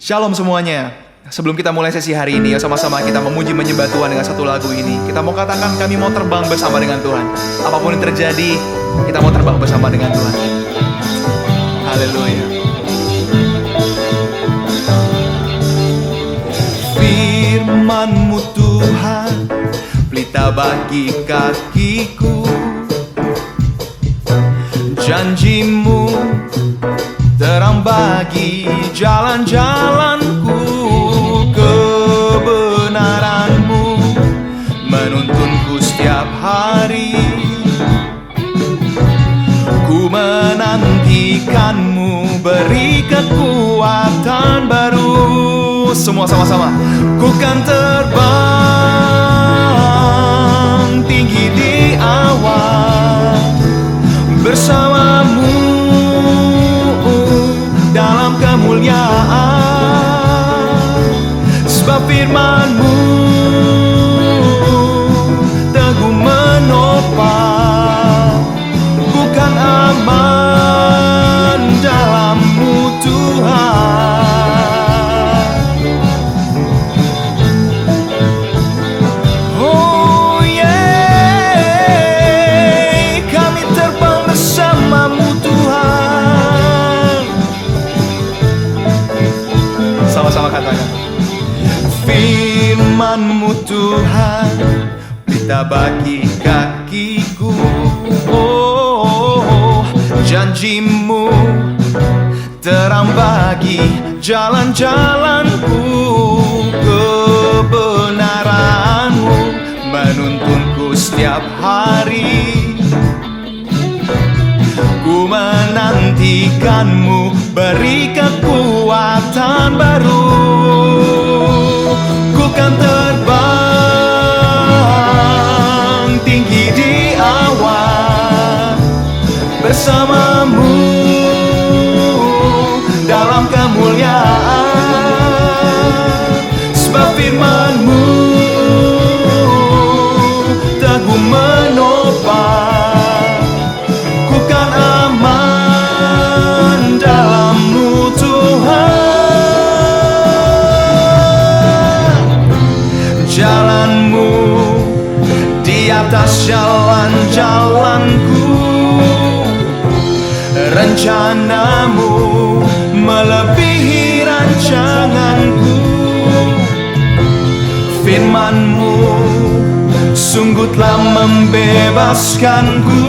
Shalom semuanya. Sebelum kita mulai sesi hari ini, sama-sama kita memuji menyembah Tuhan dengan satu lagu ini. Kita mau katakan kami mau terbang bersama dengan Tuhan. Apapun yang terjadi, kita mau terbang bersama dengan Tuhan. Haleluya. Firman-Mu Tuhan, pelita bagi kakiku. Janji-Mu terang bagi jalan-jalanku. Kebenaran-Mu menuntunku setiap hari. Ku menantikan-Mu, beri kekuatan baru. Semua sama-sama. Ku kan terbang tinggi di awan bersama-Mu dalam kemuliaan. Sebab firman-Mu teguh menopang. Ku kan aman dalam-Mu Tuhan. Oh yeah, kami terbang bersama-Mu Tuhan. Sama-sama katakan. Firman-Mu Tuhan, pelita bagi kakiku. Oh, janji-Mu terang bagi jalan-jalanku. Kebenaran-Mu menuntunku setiap hari. Ku menantikan-Mu, beri kekuatan baru. Ku kan terbang tinggi di awan bersama-Mu dalam kemuliaan. Sebab firman-Mu teguh menopang. Ku kan aman dalam-Mu Tuhan. Jalan-Mu di atas jalan-jalanku. Rencana-Mu melebihi rancanganku. Firman-Mu sungguh telah membebaskanku.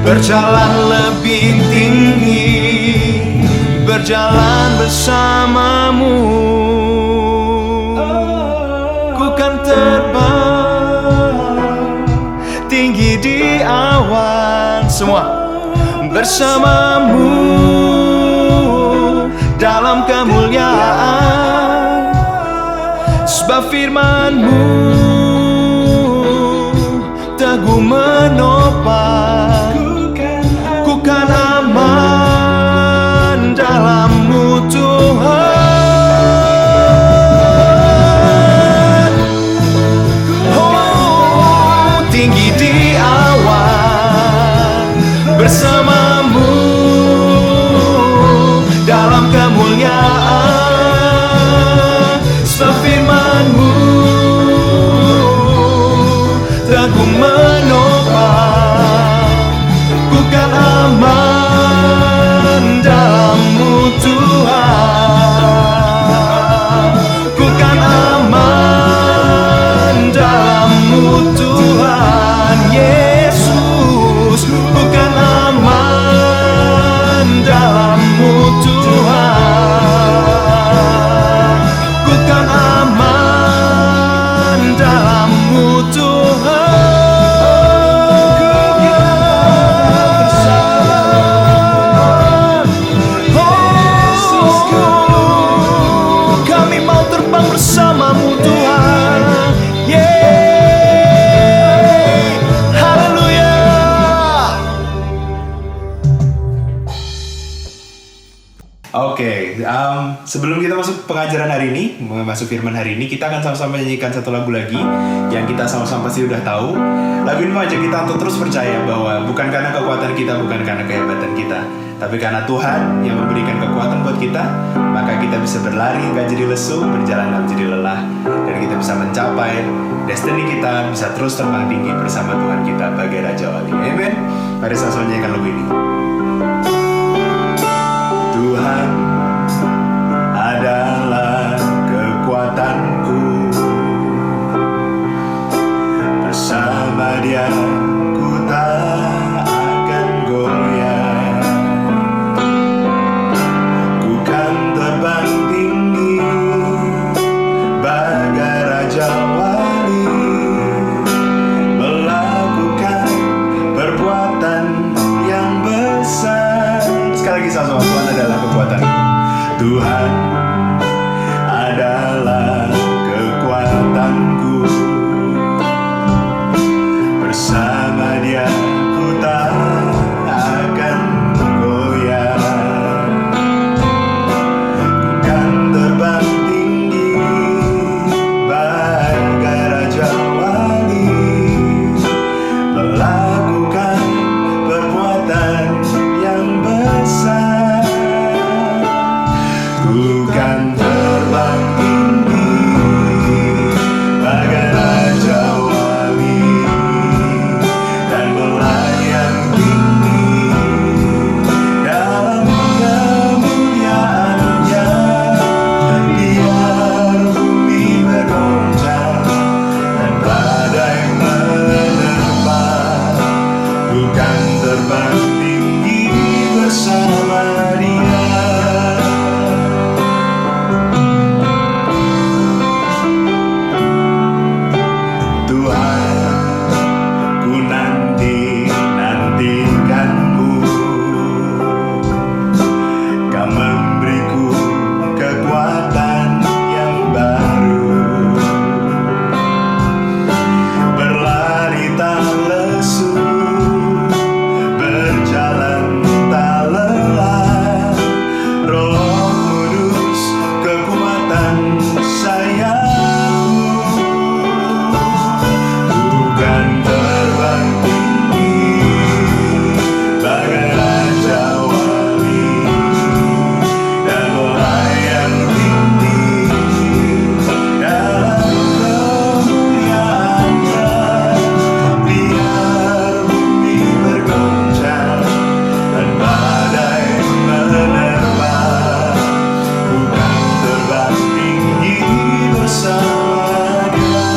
Berjalan lebih tinggi, berjalan bersama-Mu. Ku kan terbang tinggi di awan. Semua bersama-Mu dalam kemuliaan. Sebab firman-Mu teguh menopang. Ku kan aman dalam-Mu Tuhan. Oh, tinggi di awan bersama-Mu dalam kemuliaan. Sebab firman-Mu teguh menopang. Ku kan aman dalam-Mu Tuhan. Ku kan aman dalam-Mu Tuhan Yesus. Ku kan aman Oke, sebelum kita masuk pengajaran hari ini, masuk firman hari ini, kita akan sama-sama menyanyikan satu lagu lagi yang kita sama-sama pasti udah tahu. Lagu ini mengajak kita untuk terus percaya bahwa bukan karena kekuatan kita, bukan karena kehebatan kita, tapi karena Tuhan yang memberikan kekuatan buat kita, maka kita bisa berlari nggak jadi lesu, berjalan nggak jadi lelah, dan kita bisa mencapai destiny kita, bisa terus terbang tinggi bersama Tuhan kita bagai Raja Wali. Amin. Mari sama-sama menyanyikan lagu ini. Tuhan adalah kekuatanku, bersama Dia ku tak akan goyah. Ku kan terbang tinggi bagai Raja Wali, melakukan perbuatan yang besar. Sekali lagi sama-sama, Tuhan adalah kekuatanku. Tuhan adalah kekuatanku, bersama Dia ku tak akan goyah. Ku kan terbang tinggi bagai Raja Wali, melakukan perbuatan yang besar. Ku kan terbang tinggi bagai Raja Wali, dan melayang tinggi dalam kemuliaan-Nya. Biar bumi bergoncang dan badai menerpa, ku kan terbang tinggi bersama Dia. Tuhan, ku nantikanmu, Kau memberiku kekuatan yang baru, berlari tak lesu, berjalan tak lelah. Roh Kudus kekuatan sayangku, bukan terbang tinggi bagai Raja Wali, dan melayang tinggi dalam kemuliaan-Nya. Biar bumi bergoncang dan badai menerpa, ku kan terbang tinggi bersama Dia.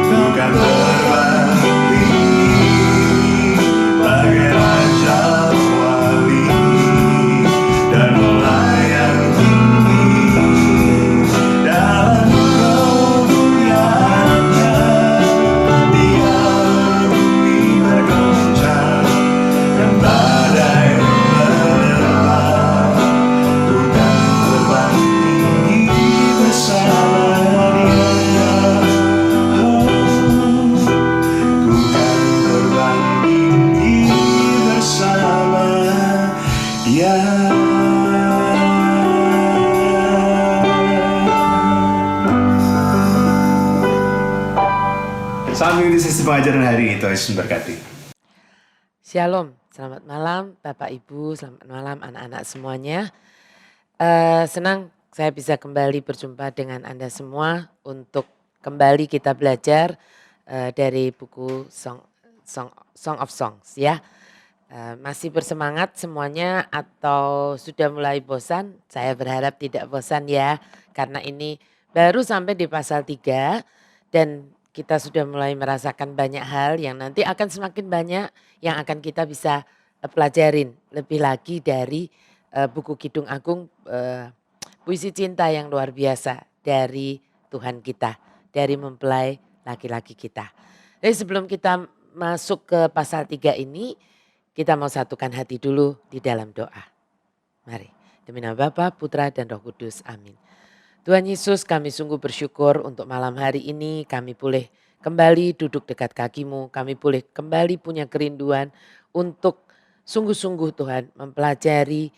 Ku kan terbang tinggi bagai Raja Wali, dan melayang tinggi dalam kemuliaan-Nya. Biar bumi bergoncang dan badai menerpa, ku kan terbang tinggi bersama Dia. Oh, ku kan terbang tinggi bersama Dia. Sambil di sesi pengajaran hari ini, Tuhan Yesus memberkati. Shalom, selamat malam Bapak Ibu, selamat malam anak-anak semuanya. Senang saya bisa kembali berjumpa dengan Anda semua untuk kembali kita belajar dari buku Song of Songs ya. Masih bersemangat semuanya atau sudah mulai bosan? Saya berharap tidak bosan ya, karena ini baru sampai di pasal 3 dan kita sudah mulai merasakan banyak hal yang nanti akan semakin banyak yang akan kita bisa pelajarin lebih lagi dari buku Kidung Agung, puisi cinta yang luar biasa dari Tuhan kita, dari mempelai laki-laki kita. Jadi sebelum kita masuk ke pasal 3 ini, kita mau satukan hati dulu di dalam doa. Mari, demi nama Bapa, Putra dan Roh Kudus, amin. Tuhan Yesus, kami sungguh bersyukur untuk malam hari ini kami boleh kembali duduk dekat kaki-Mu. Kami boleh kembali punya kerinduan untuk sungguh-sungguh Tuhan mempelajari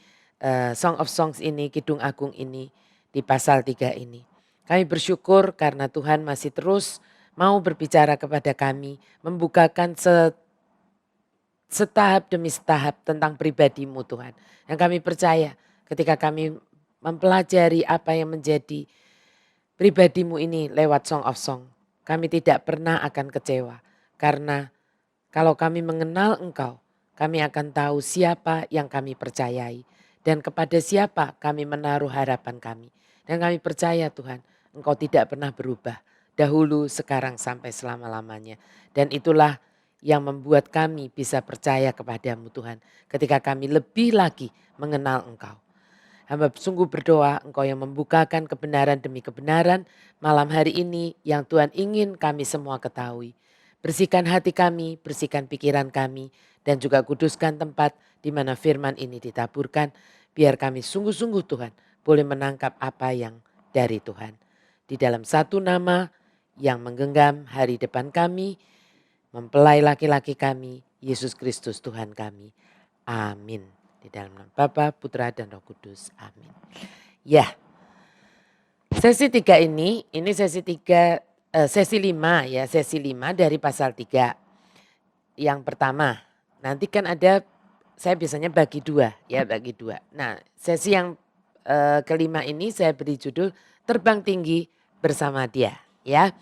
Song of Songs ini, Kidung Agung ini di pasal 3 ini. Kami bersyukur karena Tuhan masih terus mau berbicara kepada kami, membukakan setahap demi setahap tentang pribadimu Tuhan. Yang kami percaya ketika kami mempelajari apa yang menjadi pribadimu ini lewat Song of Song, kami tidak pernah akan kecewa. Karena kalau kami mengenal Engkau, kami akan tahu siapa yang kami percayai dan kepada siapa kami menaruh harapan kami. Dan kami percaya Tuhan, Engkau tidak pernah berubah. Dahulu, sekarang, sampai selama-lamanya. Dan itulah yang membuat kami bisa percaya kepadamu Tuhan. Ketika kami lebih lagi mengenal Engkau. Hamba sungguh berdoa Engkau yang membukakan kebenaran demi kebenaran malam hari ini yang Tuhan ingin kami semua ketahui. Bersihkan hati kami, bersihkan pikiran kami, dan juga kuduskan tempat di mana firman ini ditaburkan. Biar kami sungguh-sungguh Tuhan boleh menangkap apa yang dari Tuhan. Di dalam satu nama yang menggenggam hari depan kami, mempelai laki-laki kami, Yesus Kristus Tuhan kami. Amin. Di dalam nama Bapa, Putra, dan Roh Kudus. Amin. Ya, sesi 3 ini sesi 3, sesi 5 ya, sesi 5 dari pasal 3. Yang pertama, nanti kan ada, saya biasanya bagi 2 ya, bagi 2. Nah, sesi yang kelima ini saya beri judul Terbang Tinggi Bersama Dia ya.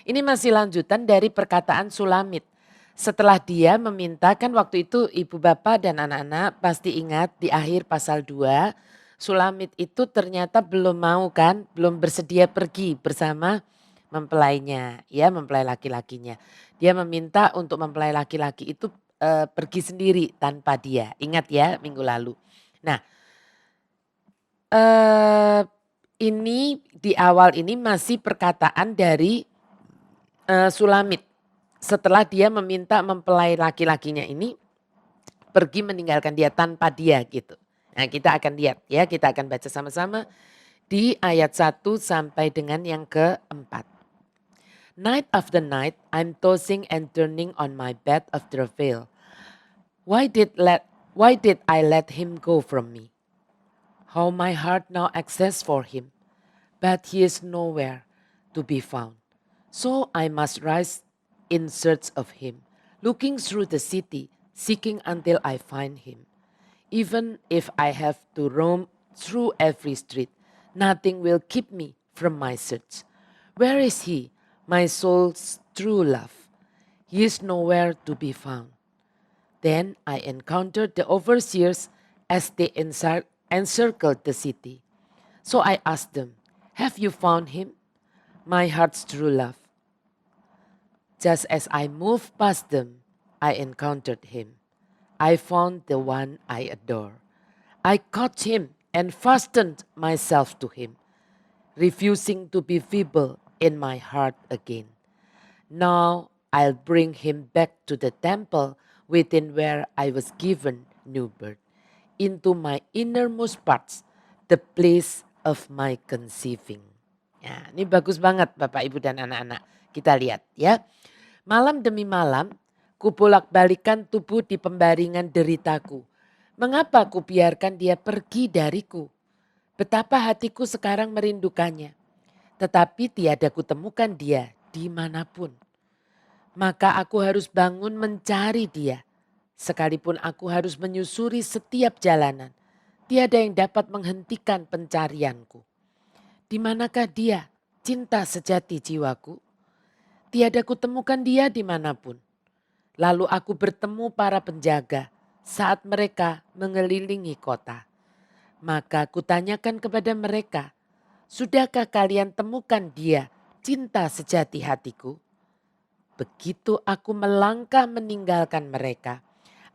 Ini masih lanjutan dari perkataan Sulamit. Setelah dia memintakan waktu itu ibu bapak dan anak-anak pasti ingat di akhir pasal 2 Sulamit itu ternyata belum mau kan, belum bersedia pergi bersama mempelainya ya, mempelai laki-lakinya. Dia meminta untuk mempelai laki-laki itu pergi sendiri tanpa dia. Ingat ya minggu lalu. Nah, ini di awal ini masih perkataan dari Sulamit. Setelah dia meminta mempelai laki-lakinya ini pergi meninggalkan dia tanpa dia gitu. Nah kita akan lihat ya, kita akan baca sama-sama di ayat 1 sampai dengan yang keempat. Night after night I'm tossing and turning on my bed of travail. Why did I let him go from me? How my heart now aches for him, but he is nowhere to be found. So I must rise in search of him, looking through the city, seeking until I find him. Even if I have to roam through every street, nothing will keep me from my search. Where is he, my soul's true love? He is nowhere to be found. Then I encountered the overseers as they encircled the city. So I asked them, have you found him, my heart's true love? Just as I moved past them, I encountered him. I found the one I adore. I caught him and fastened myself to him, refusing to be feeble in my heart again. Now I'll bring him back to the temple within where I was given new birth, into my innermost parts, the place of my conceiving. Ya, ini bagus banget Bapak Ibu dan anak-anak. Kita lihat ya. Malam demi malam, kubolak-balikan tubuh di pembaringan deritaku. Mengapa kubiarkan dia pergi dariku? Betapa hatiku sekarang merindukannya. Tetapi tiada kutemukan dia dimanapun. Maka aku harus bangun mencari dia. Sekalipun aku harus menyusuri setiap jalanan. Tiada yang dapat menghentikan pencarianku. Di manakah dia, cinta sejati jiwaku? Tiada kutemukan dia dimanapun. Lalu aku bertemu para penjaga saat mereka mengelilingi kota. Maka kutanyakan kepada mereka, sudahkah kalian temukan dia, cinta sejati hatiku? Begitu aku melangkah meninggalkan mereka,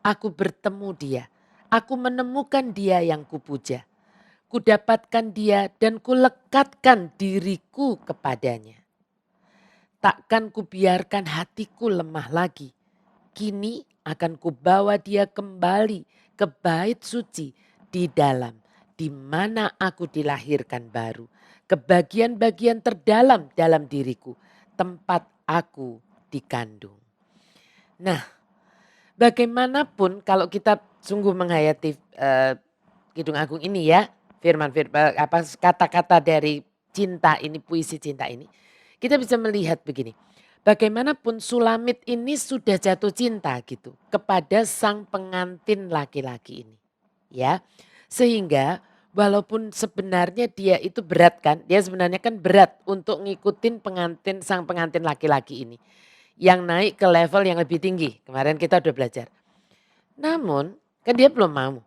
aku bertemu dia. Aku menemukan dia yang kupuja. Kudapatkan dia dan kulekatkan diriku kepadanya. Takkan kubiarkan hatiku lemah lagi. Kini akan kubawa dia kembali ke bait suci di dalam, di mana aku dilahirkan baru. Ke bagian-bagian terdalam dalam diriku, tempat aku dikandung. Nah, bagaimanapun kalau kita sungguh menghayati Kidung Agung ini ya, firman-firman kata-kata dari cinta ini, puisi cinta ini. Kita bisa melihat begini, bagaimanapun Sulamit ini sudah jatuh cinta gitu kepada sang pengantin laki-laki ini. Ya, sehingga walaupun sebenarnya dia itu berat kan, dia sebenarnya kan berat untuk ngikutin sang pengantin laki-laki ini. Yang naik ke level yang lebih tinggi, kemarin kita udah belajar. Namun kan dia belum mau.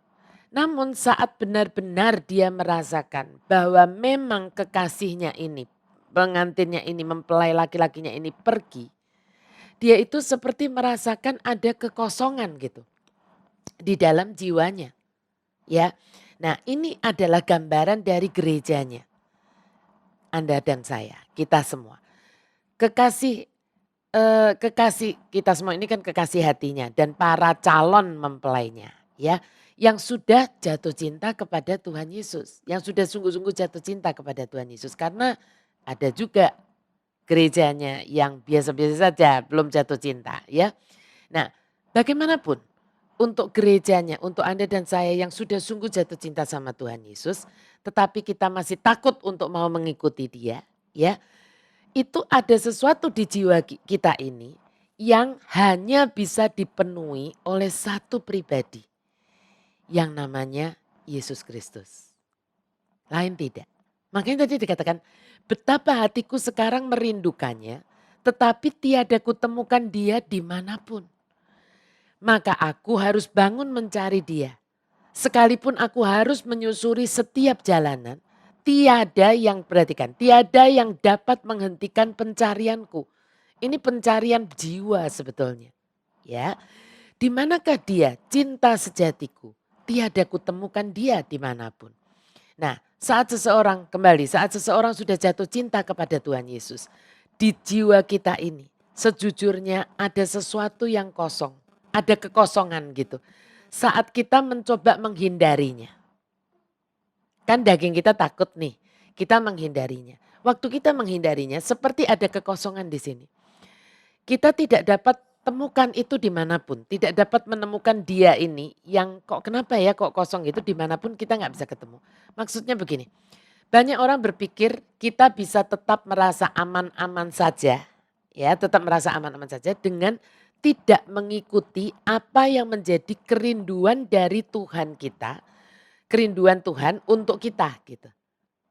Namun saat benar-benar dia merasakan bahwa memang kekasihnya ini, pengantinnya ini, mempelai laki-lakinya ini pergi. Dia itu seperti merasakan ada kekosongan gitu di dalam jiwanya. Ya, nah ini adalah gambaran dari gerejanya. Anda dan saya, kita semua. Kekasih kita semua ini kan kekasih hatinya dan para calon mempelainya ya, yang sudah jatuh cinta kepada Tuhan Yesus, yang sudah sungguh-sungguh jatuh cinta kepada Tuhan Yesus, karena ada juga gerejanya yang biasa-biasa saja belum jatuh cinta ya. Nah, bagaimanapun untuk gerejanya, untuk Anda dan saya yang sudah sungguh jatuh cinta sama Tuhan Yesus, tetapi kita masih takut untuk mau mengikuti Dia ya. Itu ada sesuatu di jiwa kita ini yang hanya bisa dipenuhi oleh satu pribadi yang namanya Yesus Kristus. Lain tidak. Makanya tadi dikatakan betapa hatiku sekarang merindukannya, tetapi tiada kutemukan dia dimanapun. Maka aku harus bangun mencari dia. Sekalipun aku harus menyusuri setiap jalanan, tiada yang perhatikan, tiada yang dapat menghentikan pencarianku. Ini pencarian jiwa sebetulnya. Ya, di manakah dia cinta sejatiku? Tiada kutemukan dia dimanapun. Nah, saat seseorang sudah jatuh cinta kepada Tuhan Yesus, di jiwa kita ini sejujurnya ada sesuatu yang kosong, ada kekosongan gitu. Saat kita mencoba menghindarinya. Kan daging kita takut nih, kita menghindarinya. Waktu kita menghindarinya seperti ada kekosongan di sini. Kita tidak dapat temukan itu dimanapun. Tidak dapat menemukan dia ini yang kenapa ya kok kosong itu dimanapun kita nggak bisa ketemu. Maksudnya begini, banyak orang berpikir kita bisa tetap merasa aman-aman saja. Ya, tetap merasa aman-aman saja dengan tidak mengikuti apa yang menjadi kerinduan dari Tuhan kita, kerinduan Tuhan untuk kita gitu.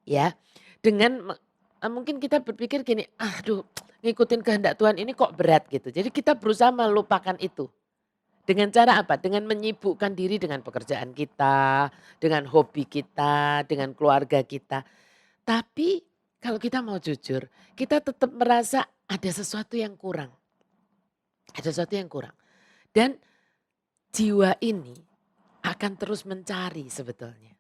Ya, dengan mungkin kita berpikir gini, aduh ngikutin kehendak Tuhan ini kok berat gitu. Jadi kita berusaha melupakan itu. Dengan cara apa? Dengan menyibukkan diri dengan pekerjaan kita, dengan hobi kita, dengan keluarga kita. Tapi kalau kita mau jujur, kita tetap merasa ada sesuatu yang kurang. Ada sesuatu yang kurang. Dan jiwa ini akan terus mencari sebetulnya.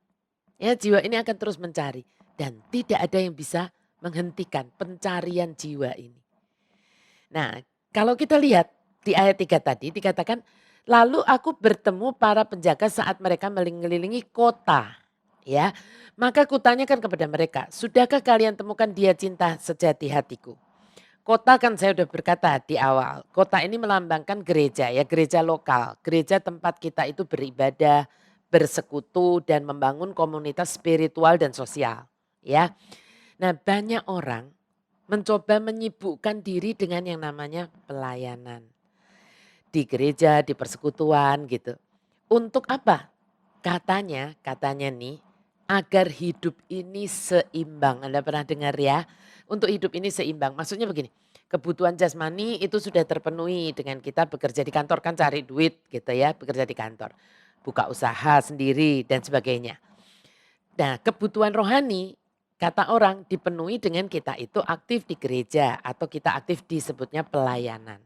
Ya, jiwa ini akan terus mencari. Dan tidak ada yang bisa menghentikan pencarian jiwa ini. Nah, kalau kita lihat di ayat 3 tadi dikatakan, lalu aku bertemu para penjaga saat mereka mengelilingi kota. Ya, maka kutanyakan kepada mereka, sudahkah kalian temukan dia cinta sejati hatiku? Kota kan saya sudah berkata di awal, kota ini melambangkan gereja ya, gereja lokal. Gereja tempat kita itu beribadah, bersekutu dan membangun komunitas spiritual dan sosial. Ya, nah banyak orang mencoba menyibukkan diri dengan yang namanya pelayanan. Di gereja, di persekutuan gitu. Untuk apa? Katanya nih, agar hidup ini seimbang. Anda pernah dengar ya? Untuk hidup ini seimbang. Maksudnya begini, kebutuhan jasmani itu sudah terpenuhi dengan kita bekerja di kantor, kan cari duit gitu ya, bekerja di kantor. Buka usaha sendiri dan sebagainya. Nah, kebutuhan rohani kata orang dipenuhi dengan kita itu aktif di gereja atau kita aktif disebutnya pelayanan.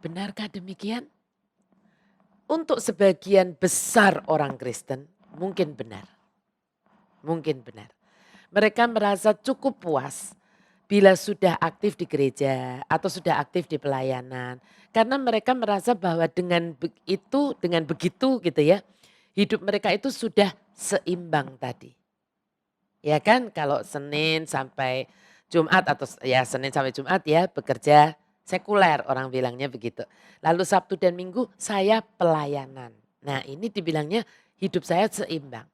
Benarkah demikian? Untuk sebagian besar orang Kristen mungkin benar. Mungkin benar. Mereka merasa cukup puas bila sudah aktif di gereja atau sudah aktif di pelayanan. Karena mereka merasa bahwa dengan begitu gitu ya, hidup mereka itu sudah seimbang tadi. Ya kan, kalau Senin sampai Jumat atau ya Senin sampai Jumat ya bekerja sekuler, orang bilangnya begitu. Lalu Sabtu dan Minggu saya pelayanan. Nah ini dibilangnya hidup saya seimbang.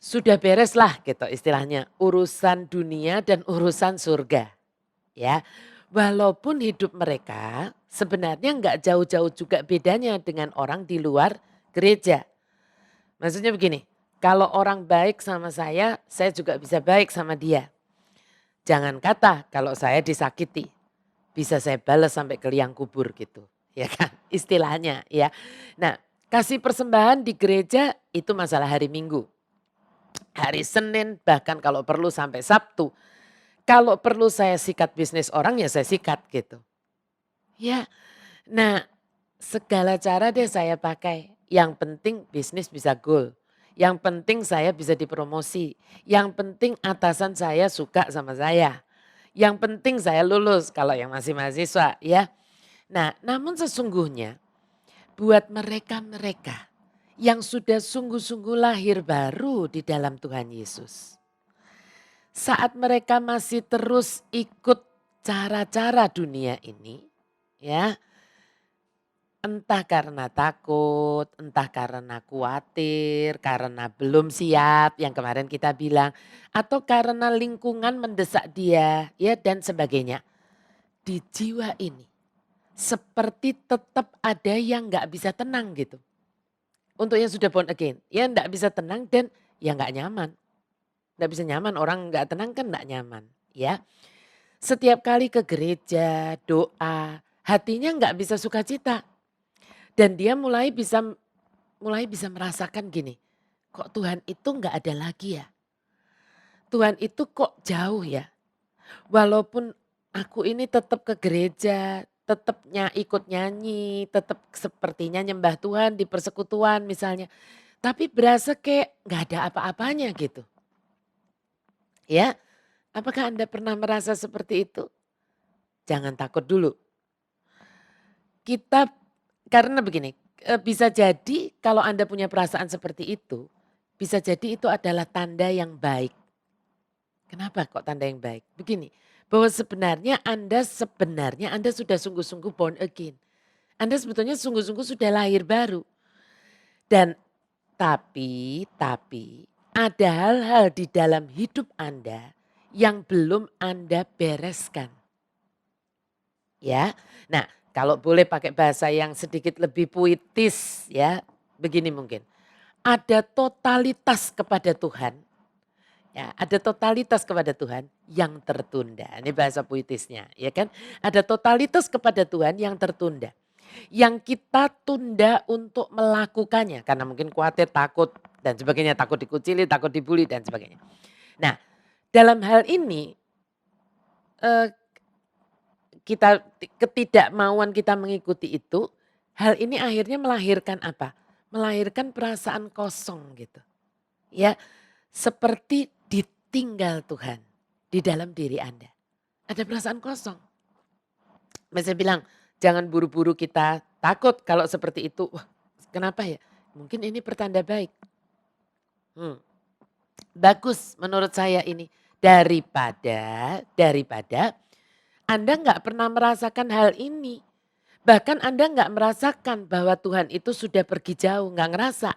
Sudah beres lah gitu istilahnya, urusan dunia dan urusan surga. Ya, walaupun hidup mereka sebenarnya nggak jauh-jauh juga bedanya dengan orang di luar gereja. Maksudnya begini, kalau orang baik sama saya juga bisa baik sama dia. Jangan kata kalau saya disakiti, bisa saya balas sampai ke liang kubur gitu, ya kan? Istilahnya ya. Nah, kasih persembahan di gereja itu masalah hari Minggu. Hari Senin bahkan kalau perlu sampai Sabtu. Kalau perlu saya sikat bisnis orang ya saya sikat gitu. Ya, nah segala cara deh saya pakai. Yang penting bisnis bisa goal. Yang penting saya bisa dipromosi. Yang penting atasan saya suka sama saya. Yang penting saya lulus kalau yang masih mahasiswa ya. Nah namun sesungguhnya buat mereka-mereka yang sudah sungguh-sungguh lahir baru di dalam Tuhan Yesus. Saat mereka masih terus ikut cara-cara dunia ini ya, entah karena takut, entah karena khawatir, karena belum siap yang kemarin kita bilang, atau karena lingkungan mendesak dia ya dan sebagainya. Di jiwa ini seperti tetap ada yang nggak bisa tenang gitu. Untuk yang sudah born again, ya nggak bisa tenang dan ya nggak nyaman. Nggak bisa nyaman, orang nggak tenang kan nggak nyaman ya. Setiap kali ke gereja, doa, hatinya nggak bisa sukacita. Dan dia mulai bisa merasakan gini, kok Tuhan itu nggak ada lagi ya? Tuhan itu kok jauh ya? Walaupun aku ini tetap ke gereja, tetap ikut nyanyi, tetap sepertinya nyembah Tuhan di persekutuan misalnya. Tapi berasa kayak nggak ada apa-apanya gitu. Ya, apakah Anda pernah merasa seperti itu? Jangan takut dulu. Kita karena begini, bisa jadi kalau Anda punya perasaan seperti itu, bisa jadi itu adalah tanda yang baik. Kenapa kok tanda yang baik? Begini, bahwa sebenarnya Anda sudah sungguh-sungguh born again. Anda sebetulnya sungguh-sungguh sudah lahir baru. Dan tapi ada hal-hal di dalam hidup Anda yang belum Anda bereskan. Ya. Nah, kalau boleh pakai bahasa yang sedikit lebih puitis ya, begini mungkin. Ada totalitas kepada Tuhan. Ya, ada totalitas kepada Tuhan yang tertunda. Ini bahasa puitisnya, ya kan? Ada totalitas kepada Tuhan yang tertunda. Yang kita tunda untuk melakukannya karena mungkin khawatir, takut dan sebagainya, takut dikucili, takut dibully dan sebagainya. Nah, dalam hal ini eh, ketidakmauan kita mengikuti itu, hal ini akhirnya melahirkan apa? Melahirkan perasaan kosong gitu. Ya, seperti ditinggal Tuhan di dalam diri Anda. Ada perasaan kosong. Saya bilang, jangan buru-buru kita takut kalau seperti itu. Wah, kenapa ya? Mungkin ini pertanda baik. Bagus menurut saya ini. Daripada Anda nggak pernah merasakan hal ini. Bahkan Anda nggak merasakan bahwa Tuhan itu sudah pergi jauh, nggak ngerasa.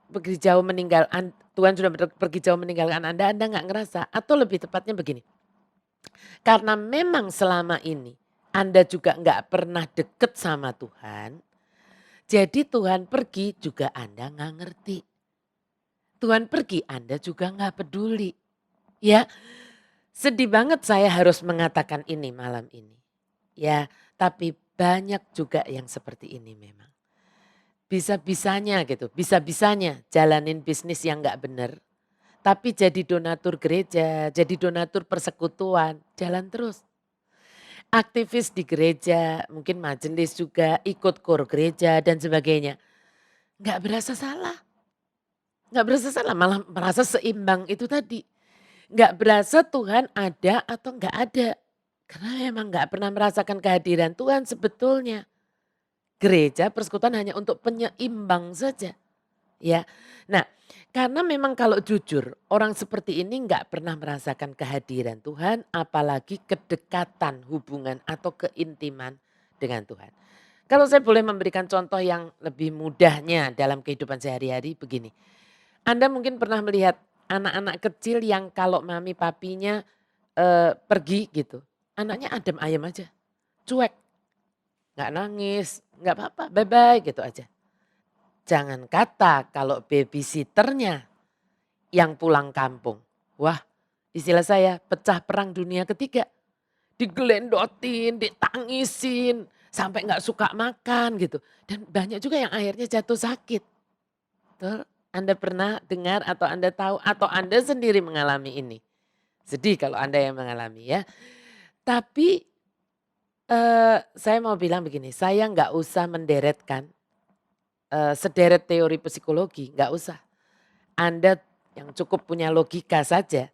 Pergi jauh Tuhan sudah pergi jauh meninggalkan Anda nggak ngerasa. Atau lebih tepatnya begini. Karena memang selama ini Anda juga nggak pernah deket sama Tuhan. Jadi Tuhan pergi juga Anda nggak ngerti. Tuhan pergi Anda juga nggak peduli. Ya, sedih banget saya harus mengatakan ini malam ini. Ya, tapi banyak juga yang seperti ini memang. Bisa-bisanya gitu, bisa-bisanya jalanin bisnis yang nggak benar. Tapi jadi donatur gereja, jadi donatur persekutuan, jalan terus. Aktivis di gereja, mungkin majelis juga, ikut kor gereja dan sebagainya. Nggak berasa salah. Nggak berasa salah, malah merasa seimbang itu tadi. Nggak berasa Tuhan ada atau nggak ada. Karena memang nggak pernah merasakan kehadiran Tuhan sebetulnya. Gereja persekutuan hanya untuk penyeimbang saja. Ya, nah karena memang kalau jujur orang seperti ini nggak pernah merasakan kehadiran Tuhan apalagi kedekatan hubungan atau keintiman dengan Tuhan. Kalau saya boleh memberikan contoh yang lebih mudahnya dalam kehidupan sehari-hari begini. Anda mungkin pernah melihat anak-anak kecil yang kalau mami papinya pergi gitu, anaknya adem ayem aja, cuek, nggak nangis, nggak apa-apa, bye-bye gitu aja. Jangan kata kalau babysitternya yang pulang kampung. Wah, istilah saya pecah perang dunia ketiga. Digelendotin, ditangisin, sampai nggak suka makan gitu. Dan banyak juga yang akhirnya jatuh sakit. Betul? Anda pernah dengar atau Anda tahu atau Anda sendiri mengalami ini? Sedih kalau Anda yang mengalami ya. Tapi saya mau bilang begini, saya nggak usah menderetkan sederet teori psikologi, nggak usah. Anda yang cukup punya logika saja,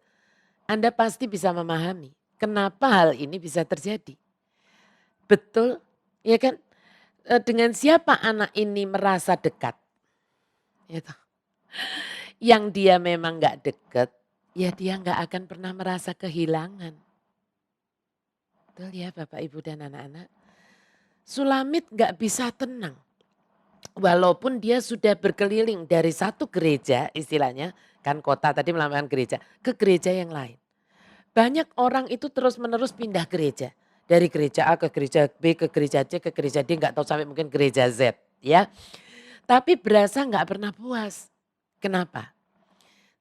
Anda pasti bisa memahami kenapa hal ini bisa terjadi. Betul, ya kan? Dengan siapa anak ini merasa dekat? Gitu. Yang dia memang nggak dekat, ya dia nggak akan pernah merasa kehilangan. Betul ya Bapak Ibu dan anak-anak. Sulamit nggak bisa tenang. Walaupun dia sudah berkeliling dari satu gereja istilahnya, kan kota tadi melambangkan gereja, ke gereja yang lain. Banyak orang itu terus menerus pindah gereja. Dari gereja A ke gereja B, ke gereja C, ke gereja D, nggak tahu sampai mungkin gereja Z ya. Tapi berasa nggak pernah puas. Kenapa?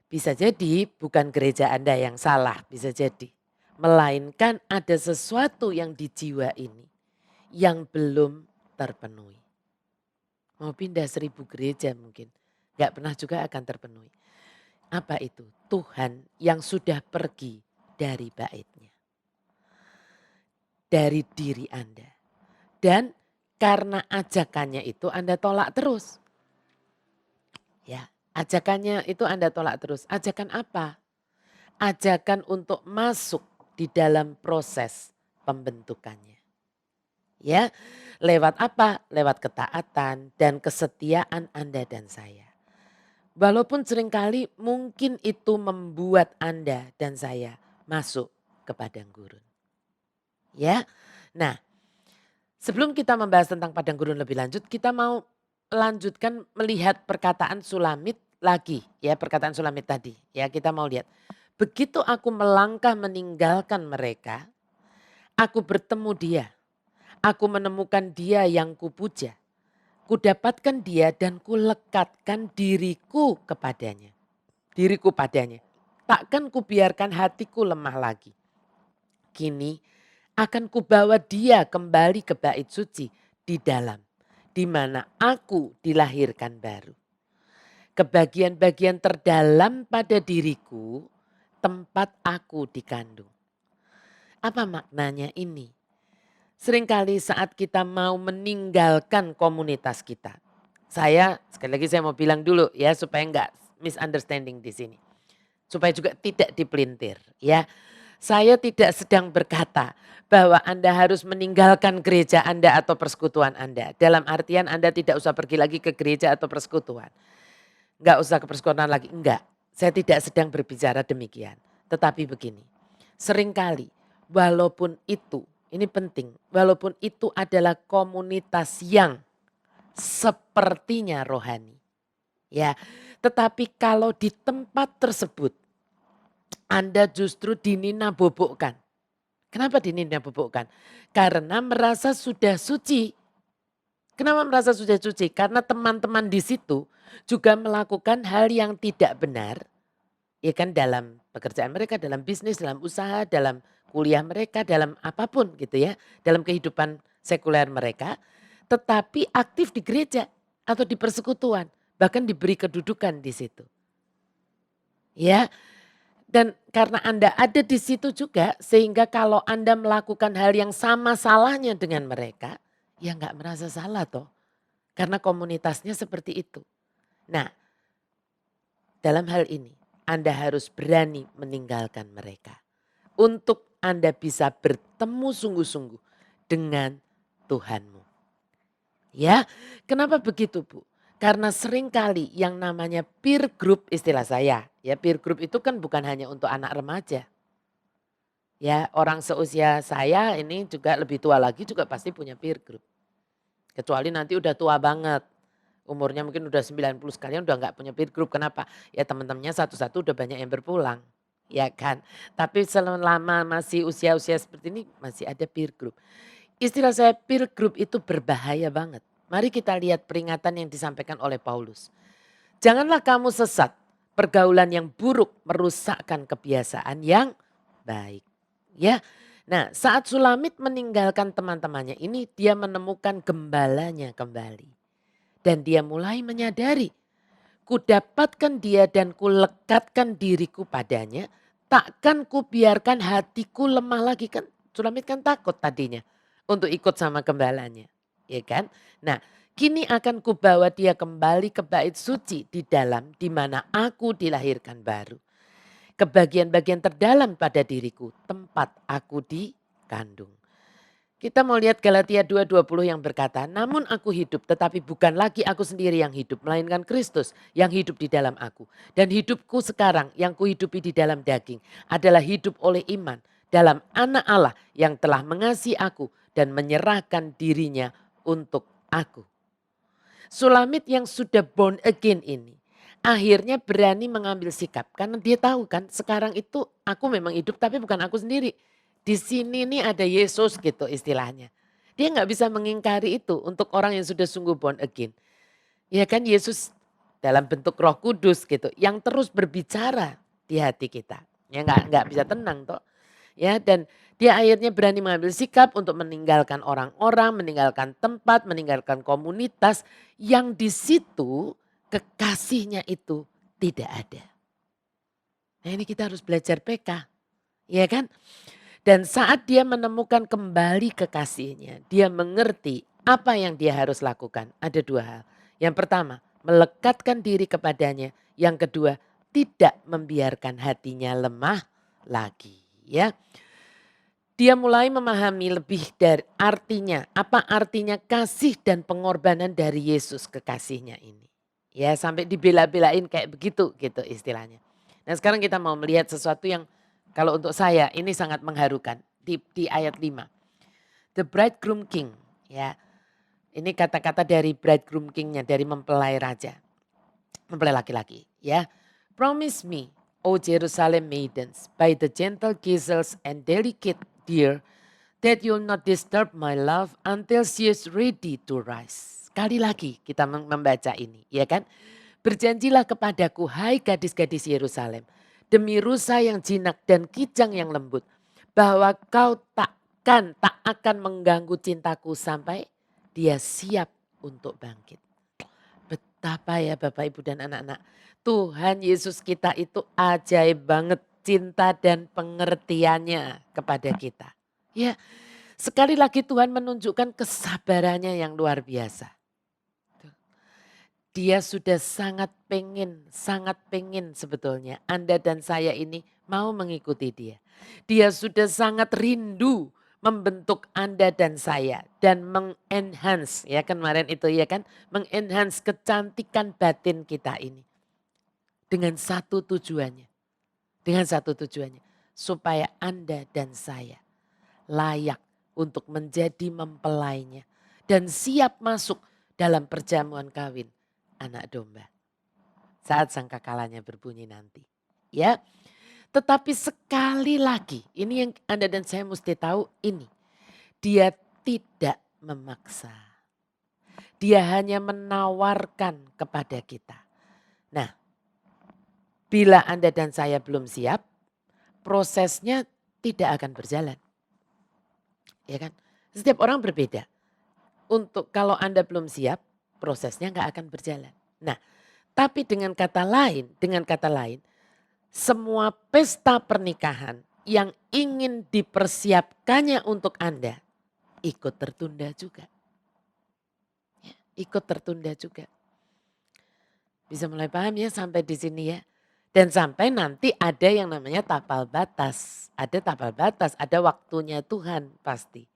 Bisa jadi bukan gereja Anda yang salah, bisa jadi. Melainkan ada sesuatu yang di jiwa ini yang belum terpenuhi. Mau pindah 1000 gereja mungkin, nggak pernah juga akan terpenuhi. Apa itu? Tuhan yang sudah pergi dari baitnya. Dari diri Anda. Dan karena ajakannya itu Anda tolak terus. Ya, ajakannya itu Anda tolak terus. Ajakan apa? Ajakan untuk masuk di dalam proses pembentukannya. Ya, lewat apa? Lewat ketaatan dan kesetiaan Anda dan saya. Walaupun seringkali mungkin itu membuat Anda dan saya masuk ke padang gurun. Ya, nah sebelum kita membahas tentang padang gurun lebih lanjut, kita mau lanjutkan melihat perkataan Sulamit lagi. Ya, perkataan Sulamit tadi. Ya, kita mau lihat. Begitu aku melangkah meninggalkan mereka, aku bertemu dia. Aku menemukan dia yang kupuja. Kudapatkan dia dan kulekatkan diriku kepadanya. Diriku padanya. Takkan kubiarkan hatiku lemah lagi. Kini akan kubawa dia kembali ke bait suci di dalam. Di mana aku dilahirkan baru. Ke bagian-bagian terdalam pada diriku, tempat aku dikandung. Apa maknanya ini? Seringkali saat kita mau meninggalkan komunitas kita. Sekali lagi saya mau bilang dulu ya supaya enggak misunderstanding di sini. Supaya juga tidak dipelintir ya. Saya tidak sedang berkata bahwa Anda harus meninggalkan gereja Anda atau persekutuan Anda. Dalam artian Anda tidak usah pergi lagi ke gereja atau persekutuan. Enggak usah ke persekutuan lagi, enggak. Saya tidak sedang berbicara demikian. Tetapi begini, seringkali walaupun itu, ini penting, walaupun itu adalah komunitas yang sepertinya rohani. Ya, tetapi kalau di tempat tersebut Anda justru dinina bobokkan. Kenapa dinina bobokkan? Karena merasa sudah suci. Kenapa merasa sudah suci? Karena teman-teman di situ juga melakukan hal yang tidak benar. Ya kan dalam pekerjaan mereka, dalam bisnis, dalam usaha, dalam kuliah mereka, dalam apapun gitu ya. Dalam kehidupan sekuler mereka. Tetapi aktif di gereja atau di persekutuan. Bahkan diberi kedudukan di situ. Ya, dan karena Anda ada di situ juga sehingga kalau Anda melakukan hal yang sama salahnya dengan mereka, ya nggak merasa salah toh. Karena komunitasnya seperti itu. Nah, dalam hal ini Anda harus berani meninggalkan mereka. Untuk Anda bisa bertemu sungguh-sungguh dengan Tuhanmu. Ya, kenapa begitu Bu? Karena seringkali yang namanya peer group istilah saya. Ya, peer group itu kan bukan hanya untuk anak remaja. Ya, orang seusia saya ini juga lebih tua lagi juga pasti punya peer group. Kecuali nanti udah tua banget. Umurnya mungkin udah 90 sekalian udah nggak punya peer group. Kenapa? Ya teman-temannya satu-satu udah banyak yang berpulang. Ya kan. Tapi selama masih usia-usia seperti ini masih ada peer group. Istilah saya peer group itu berbahaya banget. Mari kita lihat peringatan yang disampaikan oleh Paulus. Janganlah kamu sesat. Pergaulan yang buruk merusakkan kebiasaan yang baik. Ya. Nah, saat Sulamit meninggalkan teman-temannya ini dia menemukan gembalanya kembali. Dan dia mulai menyadari, kudapatkan dia dan kulekatkan diriku padanya, takkan kubiarkan hatiku lemah lagi. Kan Sulamit kan takut tadinya untuk ikut sama gembalanya. Ya kan? Nah, kini akan kubawa dia kembali ke bait suci di dalam di mana aku dilahirkan baru. Ke bagian-bagian terdalam pada diriku, tempat aku dikandung. Kita mau lihat Galatia 2:20 yang berkata, namun aku hidup tetapi bukan lagi aku sendiri yang hidup, melainkan Kristus yang hidup di dalam aku. Dan hidupku sekarang yang kuhidupi di dalam daging adalah hidup oleh iman dalam anak Allah yang telah mengasihi aku dan menyerahkan dirinya untuk aku. Sulamit yang sudah born again ini akhirnya berani mengambil sikap karena dia tahu kan sekarang itu aku memang hidup tapi bukan aku sendiri. Di sini nih ada Yesus gitu istilahnya. Dia nggak bisa mengingkari itu untuk orang yang sudah sungguh born again. Ya kan Yesus dalam bentuk Roh Kudus gitu yang terus berbicara di hati kita. Ya nggak bisa tenang toh. Ya dan dia akhirnya berani mengambil sikap untuk meninggalkan orang-orang, meninggalkan tempat, meninggalkan komunitas yang di situ kekasihnya itu tidak ada. Nah ini kita harus belajar PK. Ya kan? Dan saat dia menemukan kembali kekasihnya, dia mengerti apa yang dia harus lakukan. Ada dua hal. Yang pertama, melekatkan diri kepadanya. Yang kedua, tidak membiarkan hatinya lemah lagi. Ya, dia mulai memahami lebih dari artinya, apa artinya kasih dan pengorbanan dari Yesus kekasihnya ini. Ya, sampai dibela-belain kayak begitu gitu istilahnya. Nah, sekarang kita mau melihat sesuatu yang kalau untuk saya ini sangat mengharukan di ayat 5. The bridegroom king, ya. Ini kata-kata dari bridegroom kingnya, dari mempelai raja. Mempelai laki-laki, ya. Promise me, O Jerusalem maidens, by the gentle gazelles and delicate dear, that you'll not disturb my love until she is ready to rise. Sekali lagi kita membaca ini, ya kan? Berjanjilah kepadaku, hai gadis-gadis Yerusalem, demi rusa yang jinak dan kijang yang lembut, bahwa kau tak akan mengganggu cintaku sampai dia siap untuk bangkit. Betapa ya Bapak Ibu dan anak-anak, Tuhan Yesus kita itu ajaib banget cinta dan pengertiannya kepada kita. Ya, sekali lagi Tuhan menunjukkan kesabarannya yang luar biasa. Dia sudah sangat pengen sebetulnya Anda dan saya ini mau mengikuti dia. Dia sudah sangat rindu membentuk Anda dan saya dan mengenhance ya kemarin itu ya kan, mengenhance kecantikan batin kita ini. Dengan satu tujuannya. Dengan satu tujuannya. Supaya Anda dan saya layak untuk menjadi mempelainya. Dan siap masuk dalam perjamuan kawin anak domba. Saat sangkakalanya berbunyi nanti. Ya. Tetapi sekali lagi, ini yang Anda dan saya mesti tahu ini. Dia tidak memaksa. Dia hanya menawarkan kepada kita. Nah, bila Anda dan saya belum siap, prosesnya tidak akan berjalan. Ya kan? Setiap orang berbeda. Untuk kalau Anda belum siap, prosesnya nggak akan berjalan. Nah, tapi dengan kata lain, semua pesta pernikahan yang ingin dipersiapkannya untuk Anda ikut tertunda juga. Ya, ikut tertunda juga. Bisa mulai paham ya sampai di sini ya. Dan sampai nanti ada yang namanya tapal batas. Ada tapal batas, ada waktunya Tuhan pasti.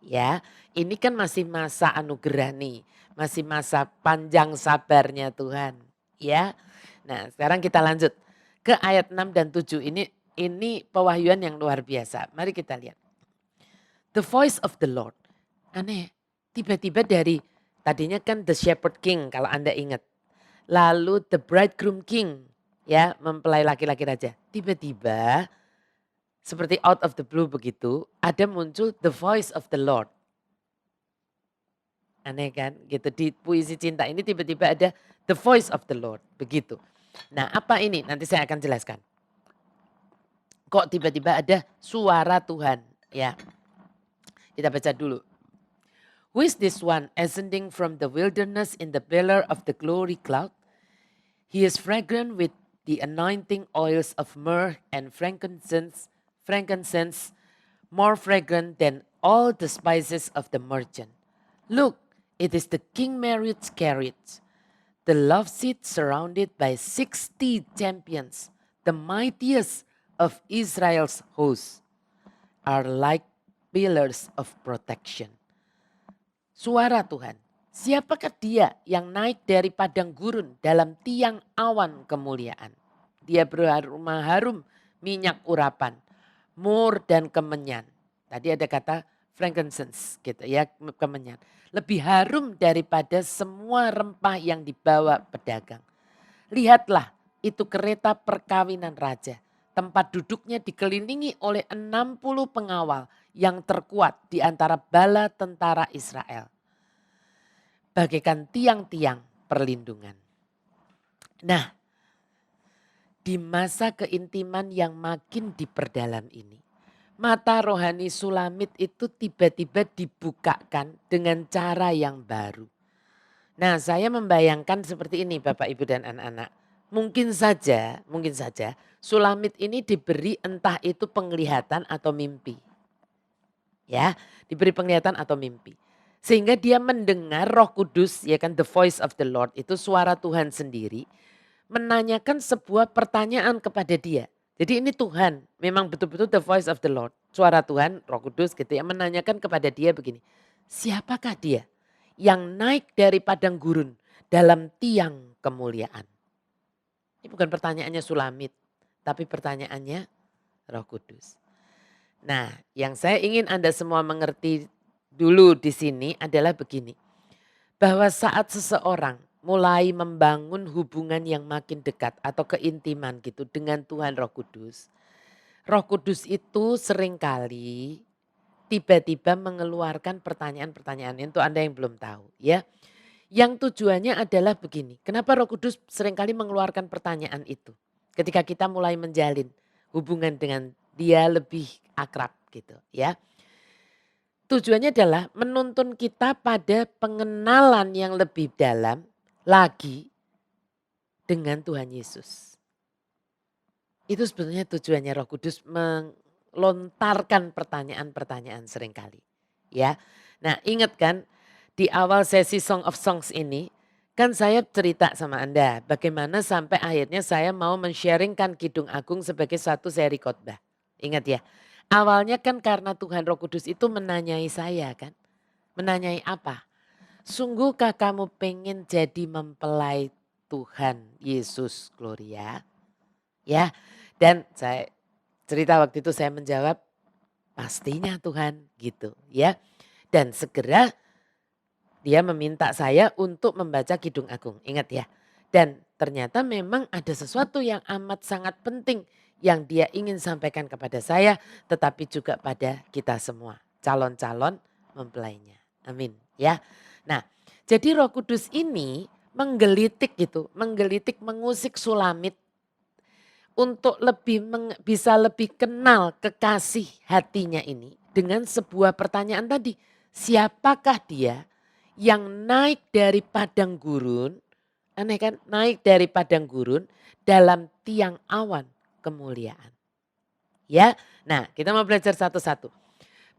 Ya, ini kan masih masa anugerah nih. Masih masa panjang sabarnya Tuhan. Ya, nah sekarang kita lanjut ke ayat 6 dan 7 ini pewahyuan yang luar biasa. Mari kita lihat. The voice of the Lord. Aneh, tiba-tiba dari Tadinya kan the shepherd king kalau Anda ingat. Lalu the bridegroom king, ya, mempelai laki-laki raja. Tiba-tiba seperti out of the blue begitu, ada muncul the voice of the Lord. Aneh kan? Gitu di puisi cinta ini tiba-tiba ada the voice of the Lord, begitu. Nah, apa ini? Nanti saya akan jelaskan. Kok tiba-tiba ada suara Tuhan, ya. Kita baca dulu. Who is this one ascending from the wilderness in the pillar of the glory cloud? He is fragrant with the anointing oils of myrrh and frankincense more fragrant than all the spices of the merchant. Look, it is the king marriage carriage, the love seat surrounded by 60 champions, the mightiest of Israel's hosts, are like pillars of protection. Suara Tuhan, siapakah dia yang naik dari padang gurun dalam tiang awan kemuliaan? Dia beraroma harum minyak urapan, mur dan kemenyan. Tadi ada kata frankincense gitu ya, kemenyan. Lebih harum daripada semua rempah yang dibawa pedagang. Lihatlah, itu kereta perkawinan raja. Tempat duduknya dikelilingi oleh 60 pengawal yang terkuat di antara bala tentara Israel. Bagaikan tiang-tiang perlindungan. Nah, di masa keintiman yang makin diperdalam ini, mata rohani Sulamit itu tiba-tiba dibukakan dengan cara yang baru. Nah, saya membayangkan seperti ini Bapak Ibu dan anak-anak. Mungkin saja Sulamit ini diberi entah itu penglihatan atau mimpi. Ya, diberi penglihatan atau mimpi. Sehingga dia mendengar Roh Kudus, ya kan, the voice of the Lord, itu suara Tuhan sendiri, menanyakan sebuah pertanyaan kepada dia. Jadi ini Tuhan, memang betul-betul the voice of the Lord. Suara Tuhan, Roh Kudus gitu ya, menanyakan kepada dia begini. Siapakah dia yang naik dari padang gurun dalam tiang kemuliaan? Ini bukan pertanyaannya Sulamit, tapi pertanyaannya Roh Kudus. Nah, yang saya ingin Anda semua mengerti dulu di sini adalah begini. Bahwa saat seseorang mulai membangun hubungan yang makin dekat atau keintiman gitu dengan Tuhan Roh Kudus. Roh Kudus itu seringkali tiba-tiba mengeluarkan pertanyaan-pertanyaan itu Anda yang belum tahu ya. Yang tujuannya adalah begini, kenapa Roh Kudus seringkali mengeluarkan pertanyaan itu? Ketika kita mulai menjalin hubungan dengan dia lebih akrab gitu ya. Tujuannya adalah menuntun kita pada pengenalan yang lebih dalam lagi dengan Tuhan Yesus. Itu sebetulnya tujuannya Roh Kudus melontarkan pertanyaan-pertanyaan seringkali. Ya, nah ingat kan di awal sesi Song of Songs ini kan saya cerita sama Anda bagaimana sampai akhirnya saya mau men-sharingkan Kidung Agung sebagai satu seri khotbah. Ingat ya, awalnya kan karena Tuhan Roh Kudus itu menanyai saya kan. Menanyai apa? Sungguhkah kamu pengen jadi mempelai Tuhan Yesus Gloria? Ya, dan saya cerita waktu itu saya menjawab pastinya Tuhan gitu ya. Dan segera dia meminta saya untuk membaca Kidung Agung, ingat ya. Dan ternyata memang ada sesuatu yang amat sangat penting yang dia ingin sampaikan kepada saya tetapi juga pada kita semua, calon-calon mempelainya. Amin ya. Nah, jadi Roh Kudus ini menggelitik gitu, menggelitik mengusik Sulamit untuk bisa lebih kenal kekasih hatinya ini dengan sebuah pertanyaan tadi. Siapakah dia yang naik dari padang gurun, aneh kan, naik dari padang gurun dalam tiang awan kemuliaan. Ya, nah kita mau belajar satu-satu.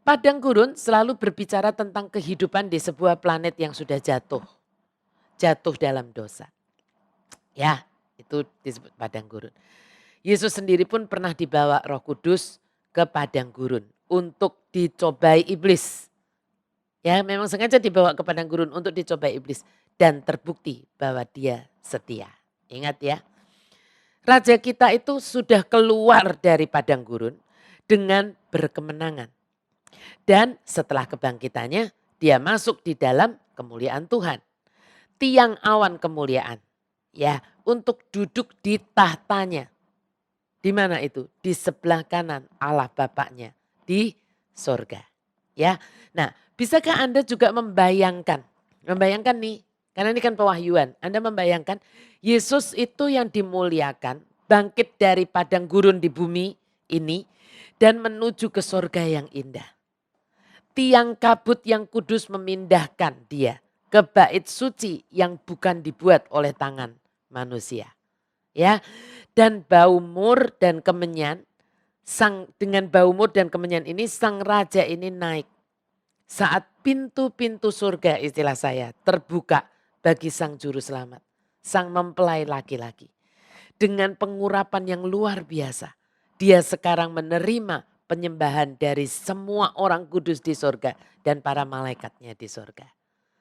Padang gurun selalu berbicara tentang kehidupan di sebuah planet yang sudah jatuh dalam dosa. Ya, itu disebut padang gurun. Yesus sendiri pun pernah dibawa Roh Kudus ke padang gurun untuk dicobai iblis. Ya, memang sengaja dibawa ke padang gurun untuk dicobai iblis dan terbukti bahwa dia setia. Ingat ya. Raja kita itu sudah keluar dari padang gurun dengan berkemenangan. Dan setelah kebangkitannya dia masuk di dalam kemuliaan Tuhan. Tiang awan kemuliaan, ya, untuk duduk di tahtanya. Di mana itu? Di sebelah kanan Allah Bapaknya di sorga. Ya, nah bisakah Anda juga membayangkan nih, karena ini kan pewahyuan. Anda membayangkan Yesus itu yang dimuliakan, bangkit dari padang gurun di bumi ini dan menuju ke sorga yang indah. Tiang kabut yang kudus memindahkan dia ke bait suci yang bukan dibuat oleh tangan manusia. Ya, dan bau mur dan kemenyan, dengan bau mur dan kemenyan ini sang raja ini naik. Saat pintu-pintu surga istilah saya terbuka bagi sang juru selamat, sang mempelai laki-laki. Dengan pengurapan yang luar biasa, dia sekarang menerima penyembahan dari semua orang kudus di surga dan para malaikatnya di surga.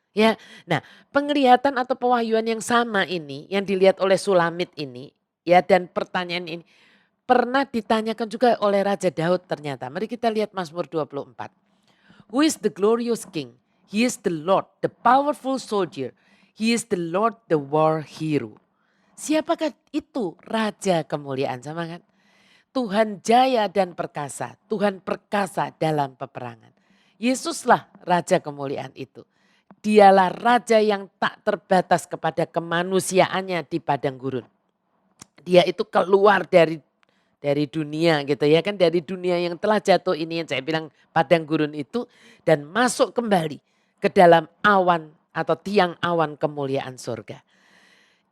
Ya, nah penglihatan atau pewahyuan yang sama ini yang dilihat oleh Sulamit ini, ya, dan pertanyaan ini pernah ditanyakan juga oleh Raja Daud ternyata. Mari kita lihat Mazmur 24. Who is the glorious king? He is the Lord, the powerful soldier. He is the Lord, the war hero. Siapakah itu Raja kemuliaan, sama kan? Tuhan jaya dan perkasa, Tuhan perkasa dalam peperangan. Yesuslah Raja kemuliaan itu. Dialah Raja yang tak terbatas kepada kemanusiaannya di padang gurun. Dia itu keluar dari dunia gitu ya kan, dari dunia yang telah jatuh ini yang saya bilang padang gurun itu, dan masuk kembali ke dalam awan atau tiang awan kemuliaan surga.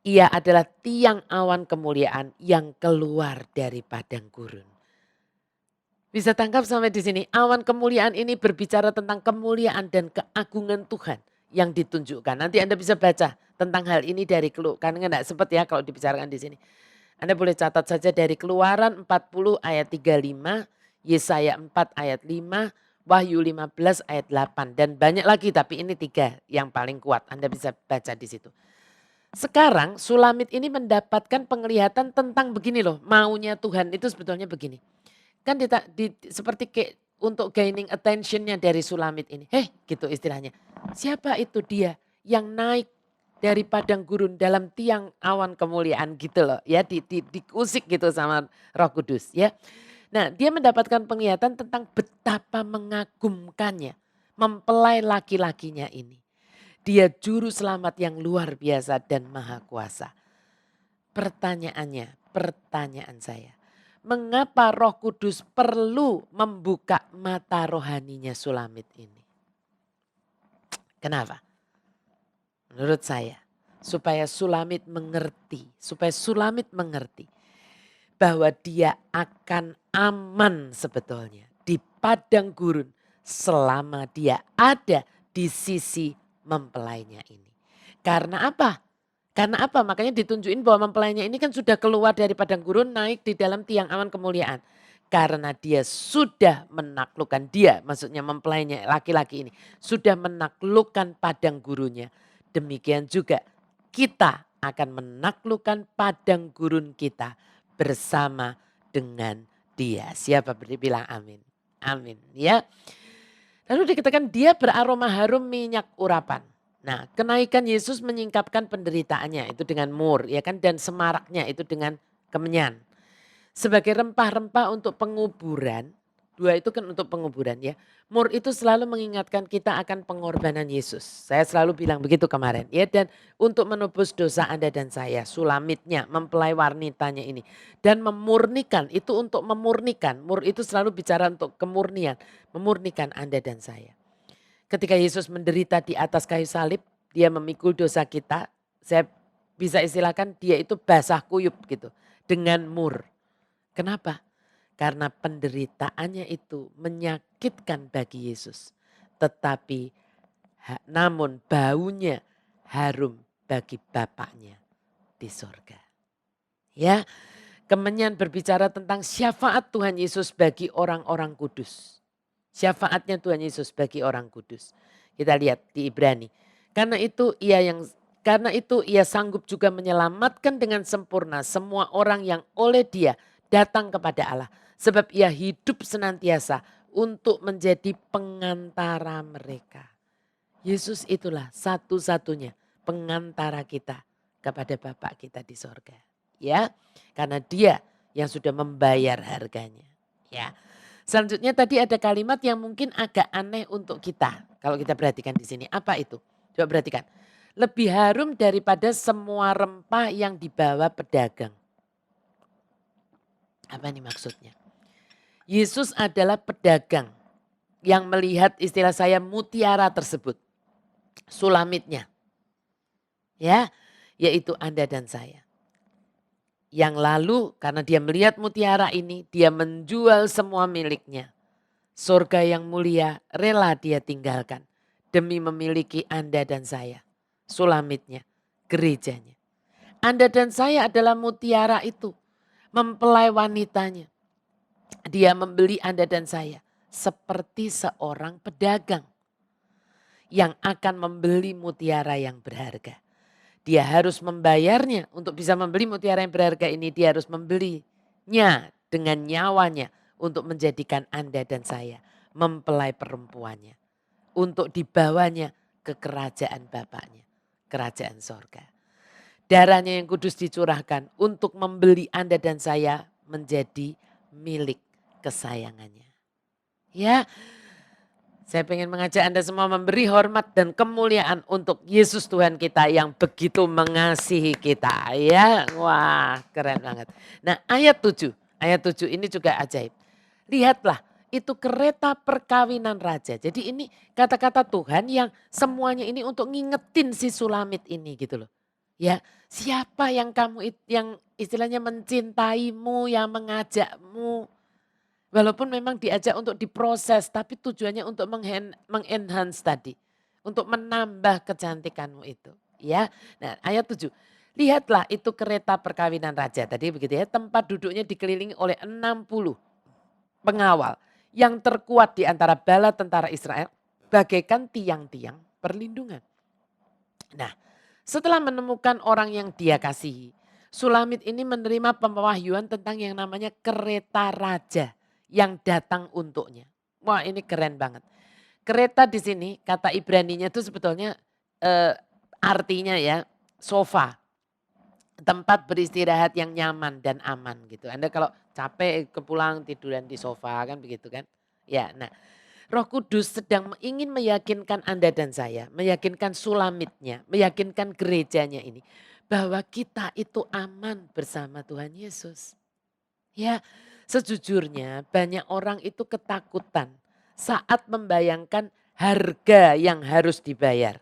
Ia adalah tiang awan kemuliaan yang keluar dari padang gurun. Bisa tangkap sampai di sini, awan kemuliaan ini berbicara tentang kemuliaan dan keagungan Tuhan yang ditunjukkan. Nanti Anda bisa baca tentang hal ini dari karena enggak sempat ya kalau dibicarakan di sini. Anda boleh catat saja dari Keluaran 40 ayat 35, Yesaya 4 ayat 5, Wahyu 15 ayat 8. Dan banyak lagi tapi ini 3 yang paling kuat. Anda bisa baca di situ. Sekarang Sulamit ini mendapatkan penglihatan tentang begini loh. Maunya Tuhan itu sebetulnya begini. Kan seperti kayak untuk gaining attentionnya dari Sulamit ini. Gitu istilahnya. Siapa itu dia yang naik dari padang gurun dalam tiang awan kemuliaan gitu loh ya, diusik gitu sama Roh Kudus ya. Nah, dia mendapatkan penglihatan tentang betapa mengagumkannya mempelai laki-lakinya ini. Dia juru selamat yang luar biasa dan maha kuasa. Pertanyaan saya, mengapa Roh Kudus perlu membuka mata rohaninya Sulamit ini? Kenapa? Menurut saya, supaya Sulamit mengerti bahwa dia akan aman sebetulnya di padang gurun selama dia ada di sisi mempelainya ini. Karena apa? Makanya ditunjukin bahwa mempelainya ini kan sudah keluar dari padang gurun naik di dalam tiang awan kemuliaan. Karena dia sudah menaklukkan, maksudnya mempelainya laki-laki ini sudah menaklukkan padang gurunnya. Demikian juga kita akan menaklukkan padang gurun kita bersama dengan dia. Siapa bilang amin? Amin ya. Lalu dikatakan dia beraroma harum minyak urapan. Nah, kenaikan Yesus menyingkapkan penderitaannya itu dengan mur ya kan, dan semaraknya itu dengan kemenyan. Sebagai rempah-rempah untuk penguburan, 2 itu kan untuk penguburan ya. Mur itu selalu mengingatkan kita akan pengorbanan Yesus. Saya selalu bilang begitu kemarin ya, dan untuk menebus dosa Anda dan saya, Sulamitnya, mempelai wanitanya ini, dan memurnikan, itu untuk memurnikan. Mur itu selalu bicara untuk kemurnian, memurnikan Anda dan saya. Ketika Yesus menderita di atas kayu salib, dia memikul dosa kita. Saya bisa istilahkan dia itu basah kuyup gitu dengan mur. Kenapa? Karena penderitaannya itu menyakitkan bagi Yesus. Tetapi namun baunya harum bagi Bapaknya di sorga. Ya, kemenyan berbicara tentang syafaat Tuhan Yesus bagi orang-orang kudus. Syafaatnya Tuhan Yesus bagi orang kudus. Kita lihat di Ibrani. Karena itu ia sanggup juga menyelamatkan dengan sempurna semua orang yang oleh dia datang kepada Allah. Sebab ia hidup senantiasa untuk menjadi pengantara mereka. Yesus itulah satu-satunya pengantara kita kepada Bapa kita di sorga. Ya, karena dia yang sudah membayar harganya. Ya. Selanjutnya tadi ada kalimat yang mungkin agak aneh untuk kita. Kalau kita perhatikan di sini, apa itu? Coba perhatikan. Lebih harum daripada semua rempah yang dibawa pedagang. Apa ini maksudnya? Yesus adalah pedagang yang melihat istilah saya mutiara tersebut. Sulamitnya. Ya, yaitu Anda dan saya. Yang lalu karena dia melihat mutiara ini, dia menjual semua miliknya. Surga yang mulia rela dia tinggalkan demi memiliki Anda dan saya. Sulamitnya, gerejanya. Anda dan saya adalah mutiara itu. Mempelai wanitanya. Dia membeli Anda dan saya seperti seorang pedagang yang akan membeli mutiara yang berharga. Dia harus membayarnya. Untuk bisa membeli mutiara yang berharga ini, dia harus membelinya dengan nyawanya untuk menjadikan Anda dan saya mempelai perempuannya. Untuk dibawanya ke kerajaan Bapaknya, kerajaan sorga. Darahnya yang kudus dicurahkan untuk membeli Anda dan saya menjadi milik kesayangannya. Ya, saya ingin mengajak Anda semua memberi hormat dan kemuliaan untuk Yesus Tuhan kita yang begitu mengasihi kita. Ya, wah keren banget. Nah ayat 7 ini juga ajaib. Lihatlah itu kereta perkawinan raja. Jadi ini kata-kata Tuhan yang semuanya ini untuk ngingetin si Sulamit ini gitu loh. Ya, siapa yang yang istilahnya mencintaimu, yang mengajakmu. Walaupun memang diajak untuk diproses, tapi tujuannya untuk mengenhance tadi. Untuk menambah kecantikanmu itu. Ya, nah ayat 7. Lihatlah itu kereta perkawinan raja. Tadi begitu ya, tempat duduknya dikelilingi oleh 60 pengawal. Yang terkuat di antara bala tentara Israel. Bagaikan tiang-tiang perlindungan. Nah, setelah menemukan orang yang dia kasihi. Sulamit ini menerima pewahyuan tentang yang namanya kereta raja yang datang untuknya. Wah ini keren banget. Kereta di sini kata Ibraninya itu sebetulnya artinya ya sofa. Tempat beristirahat yang nyaman dan aman gitu. Anda kalau capek kepulang tiduran di sofa kan begitu kan. Ya nah Roh Kudus sedang ingin meyakinkan Anda dan saya. Meyakinkan Sulamitnya, meyakinkan gerejanya ini. Bahwa kita itu aman bersama Tuhan Yesus. Ya, sejujurnya banyak orang itu ketakutan saat membayangkan harga yang harus dibayar.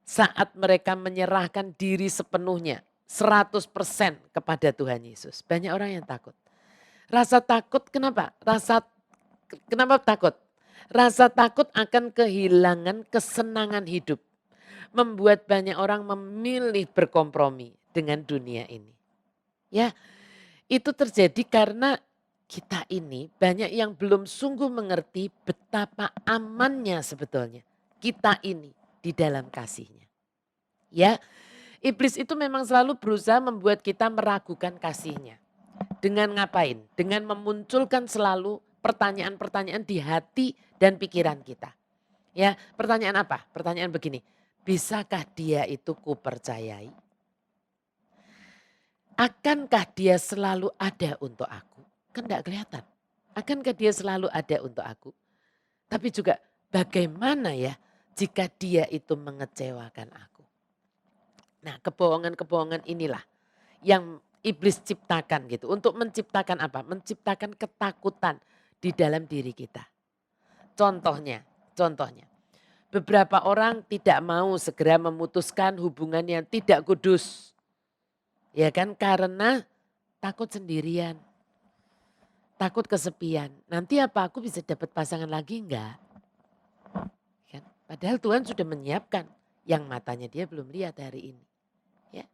Saat mereka menyerahkan diri sepenuhnya 100% kepada Tuhan Yesus. Banyak orang yang takut. Rasa takut kenapa? Kenapa takut? Rasa takut akan kehilangan kesenangan hidup. Membuat banyak orang memilih berkompromi dengan dunia ini. Ya, itu terjadi karena kita ini banyak yang belum sungguh mengerti betapa amannya sebetulnya kita ini di dalam kasihnya. Ya, iblis itu memang selalu berusaha membuat kita meragukan kasihnya. Dengan ngapain? Dengan memunculkan selalu pertanyaan-pertanyaan di hati dan pikiran kita. Ya, pertanyaan apa? Pertanyaan begini, bisakah dia itu kupercayai? Akankah dia selalu ada untuk aku? Kan tidak kelihatan. Akankah dia selalu ada untuk aku? Tapi juga bagaimana ya jika dia itu mengecewakan aku? Nah kebohongan-kebohongan inilah yang iblis ciptakan gitu. Untuk menciptakan apa? Menciptakan ketakutan di dalam diri kita. Contohnya. Beberapa orang tidak mau segera memutuskan hubungan yang tidak kudus. Ya kan karena takut sendirian. Takut kesepian. Nanti apa aku bisa dapat pasangan lagi enggak? Kan? Padahal Tuhan sudah menyiapkan yang matanya dia belum lihat hari ini. Ya.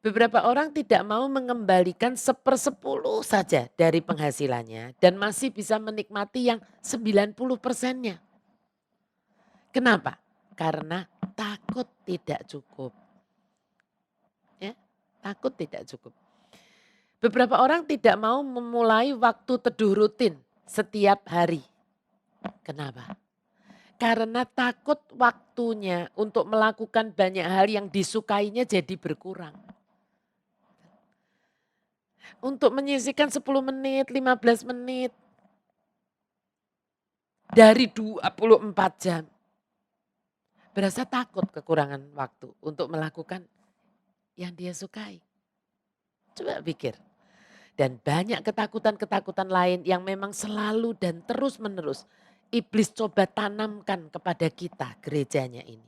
Beberapa orang tidak mau mengembalikan 1/10 saja dari penghasilannya dan masih bisa menikmati yang 90%-nya. Kenapa? Karena takut tidak cukup. Ya, takut tidak cukup. Beberapa orang tidak mau memulai waktu teduh rutin setiap hari. Kenapa? Karena takut waktunya untuk melakukan banyak hal yang disukainya jadi berkurang. Untuk menyisihkan 10 menit, 15 menit dari 24 jam. Berasa takut kekurangan waktu untuk melakukan yang dia sukai. Coba pikir. Dan banyak ketakutan-ketakutan lain yang memang selalu dan terus menerus iblis coba tanamkan kepada kita gerejanya ini.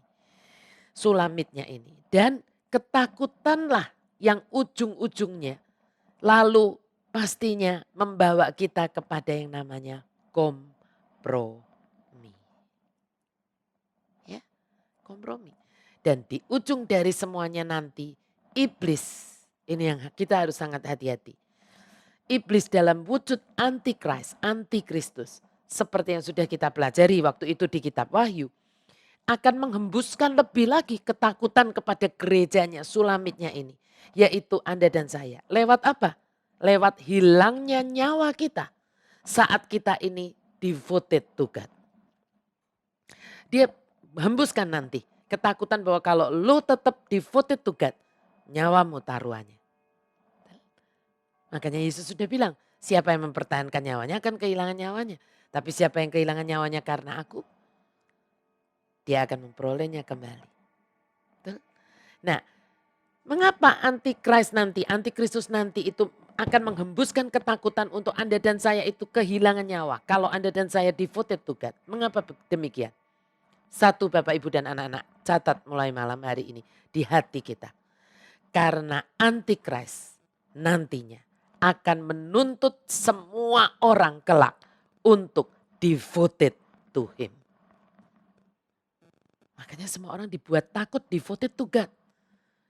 Sulamitnya ini. Dan ketakutanlah yang ujung-ujungnya lalu pastinya membawa kita kepada yang namanya kompromi. Ya, kompromi. Dan di ujung dari semuanya nanti iblis, ini yang kita harus sangat hati-hati. Iblis dalam wujud antikristus, seperti yang sudah kita pelajari waktu itu di kitab Wahyu, akan menghembuskan lebih lagi ketakutan kepada gerejanya, sulamitnya ini. Yaitu Anda dan saya. Lewat apa? Lewat hilangnya nyawa kita saat kita ini devoted to God. Dia hembuskan nanti ketakutan bahwa kalau lu tetap devoted to God, nyawamu taruhannya. Makanya Yesus sudah bilang, siapa yang mempertahankan nyawanya akan kehilangan nyawanya. Tapi siapa yang kehilangan nyawanya karena aku, dia akan memperolehnya kembali. Betul? Nah, mengapa antikristus nanti itu akan menghembuskan ketakutan untuk Anda dan saya itu kehilangan nyawa. Kalau Anda dan saya devoted to God. Mengapa demikian? Satu Bapak Ibu dan anak-anak, catat mulai malam hari ini di hati kita. Karena antikris nantinya akan menuntut semua orang kelak untuk devoted to him. Makanya semua orang dibuat takut devoted to God.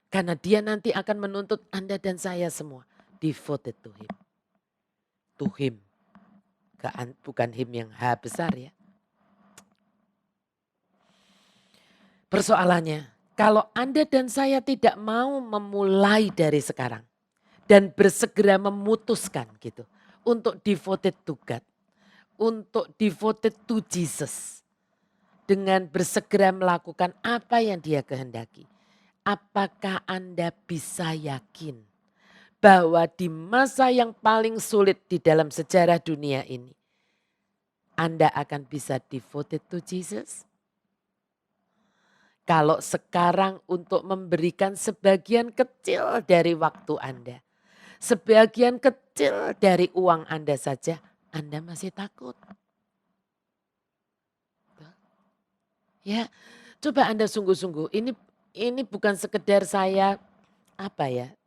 Karena dia nanti akan menuntut Anda dan saya semua devoted to him. To him. Bukan him yang H besar ya. Persoalannya, kalau Anda dan saya tidak mau memulai dari sekarang dan bersegera memutuskan gitu untuk devoted to God, untuk devoted to Jesus, dengan bersegera melakukan apa yang Dia kehendaki, apakah Anda bisa yakin bahwa di masa yang paling sulit di dalam sejarah dunia ini, Anda akan bisa devoted to Jesus? Kalau sekarang untuk memberikan sebagian kecil dari waktu Anda, sebagian kecil dari uang Anda saja, Anda masih takut. Ya, coba Anda sungguh-sungguh. Ini bukan sekedar saya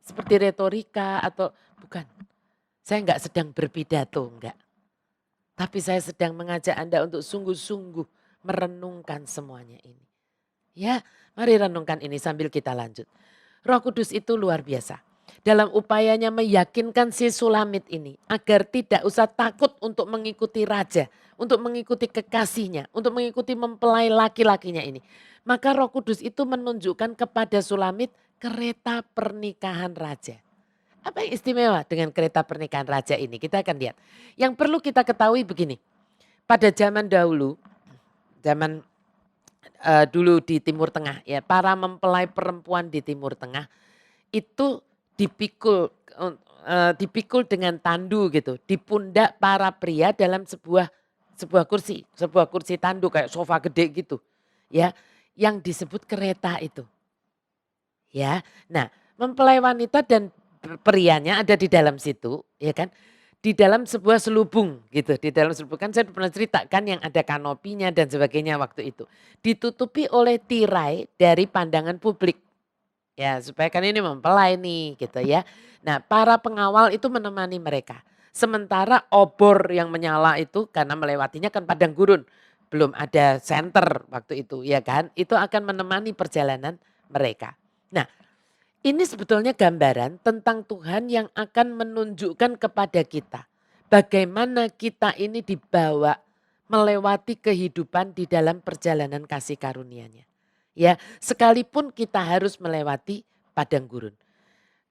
seperti retorika atau bukan. Saya enggak sedang berpidato, enggak. Tapi saya sedang mengajak Anda untuk sungguh-sungguh merenungkan semuanya ini. Ya, mari renungkan ini sambil kita lanjut. Roh Kudus itu luar biasa. Dalam upayanya meyakinkan si Sulamit ini agar tidak usah takut untuk mengikuti raja, untuk mengikuti kekasihnya, untuk mengikuti mempelai laki-lakinya ini. Maka Roh Kudus itu menunjukkan kepada Sulamit kereta pernikahan raja. Apa yang istimewa dengan kereta pernikahan raja ini? Kita akan lihat. Yang perlu kita ketahui begini. Pada zaman dahulu, dulu di Timur Tengah ya, para mempelai perempuan di Timur Tengah itu dipikul dengan tandu gitu di pundak para pria dalam sebuah kursi tandu kayak sofa gede gitu ya, yang disebut kereta itu ya. Nah, mempelai wanita dan prianya ada di dalam situ ya kan, di dalam sebuah selubung gitu. Di dalam selubung kan saya pernah ceritakan yang ada kanopinya dan sebagainya waktu itu. Ditutupi oleh tirai dari pandangan publik. Ya supaya kan ini mempelai nih gitu ya. Nah para pengawal itu menemani mereka. Sementara obor yang menyala itu karena melewatinya kan padang gurun. Belum ada senter waktu itu ya kan. Itu akan menemani perjalanan mereka. Nah ini sebetulnya gambaran tentang Tuhan yang akan menunjukkan kepada kita bagaimana kita ini dibawa melewati kehidupan di dalam perjalanan kasih karunia-Nya. Ya, sekalipun kita harus melewati padang gurun.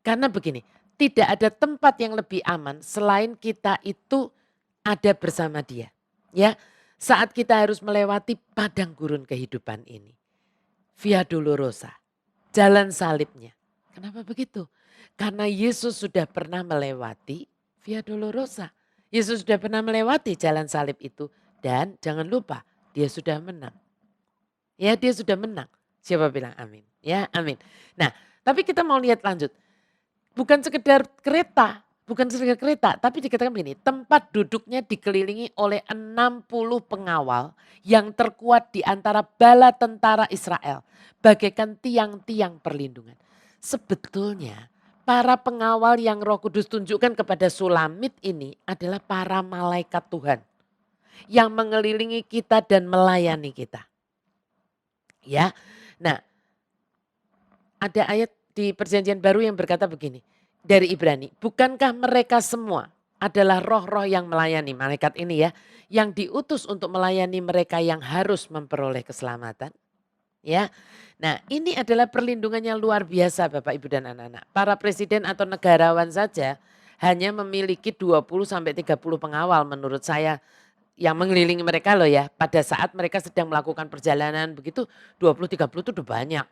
Karena begini, tidak ada tempat yang lebih aman selain kita itu ada bersama Dia. Ya, Saat kita harus melewati padang gurun kehidupan ini. Via Dolorosa, jalan salibnya. Kenapa begitu? Karena Yesus sudah pernah melewati Via Dolorosa. Yesus sudah pernah melewati jalan salib itu. Dan jangan lupa, dia sudah menang. Ya, dia sudah menang. Siapa bilang amin? Ya, amin. Nah, tapi kita mau lihat lanjut. Bukan sekedar kereta, tapi dikatakan begini, tempat duduknya dikelilingi oleh 60 pengawal yang terkuat di antara bala tentara Israel, bagaikan tiang-tiang perlindungan. Sebetulnya para pengawal yang Roh Kudus tunjukkan kepada Sulamit ini adalah para malaikat Tuhan yang mengelilingi kita dan melayani kita. Ya. Nah, ada ayat di Perjanjian Baru yang berkata begini, dari Ibrani, bukankah mereka semua adalah roh-roh yang melayani, malaikat ini ya, yang diutus untuk melayani mereka yang harus memperoleh keselamatan? Ya. Nah, ini adalah perlindungan yang luar biasa Bapak Ibu dan anak-anak. Para presiden atau negarawan saja hanya memiliki 20 sampai 30 pengawal menurut saya yang mengelilingi mereka loh ya. Pada saat mereka sedang melakukan perjalanan begitu 20-30 itu udah banyak.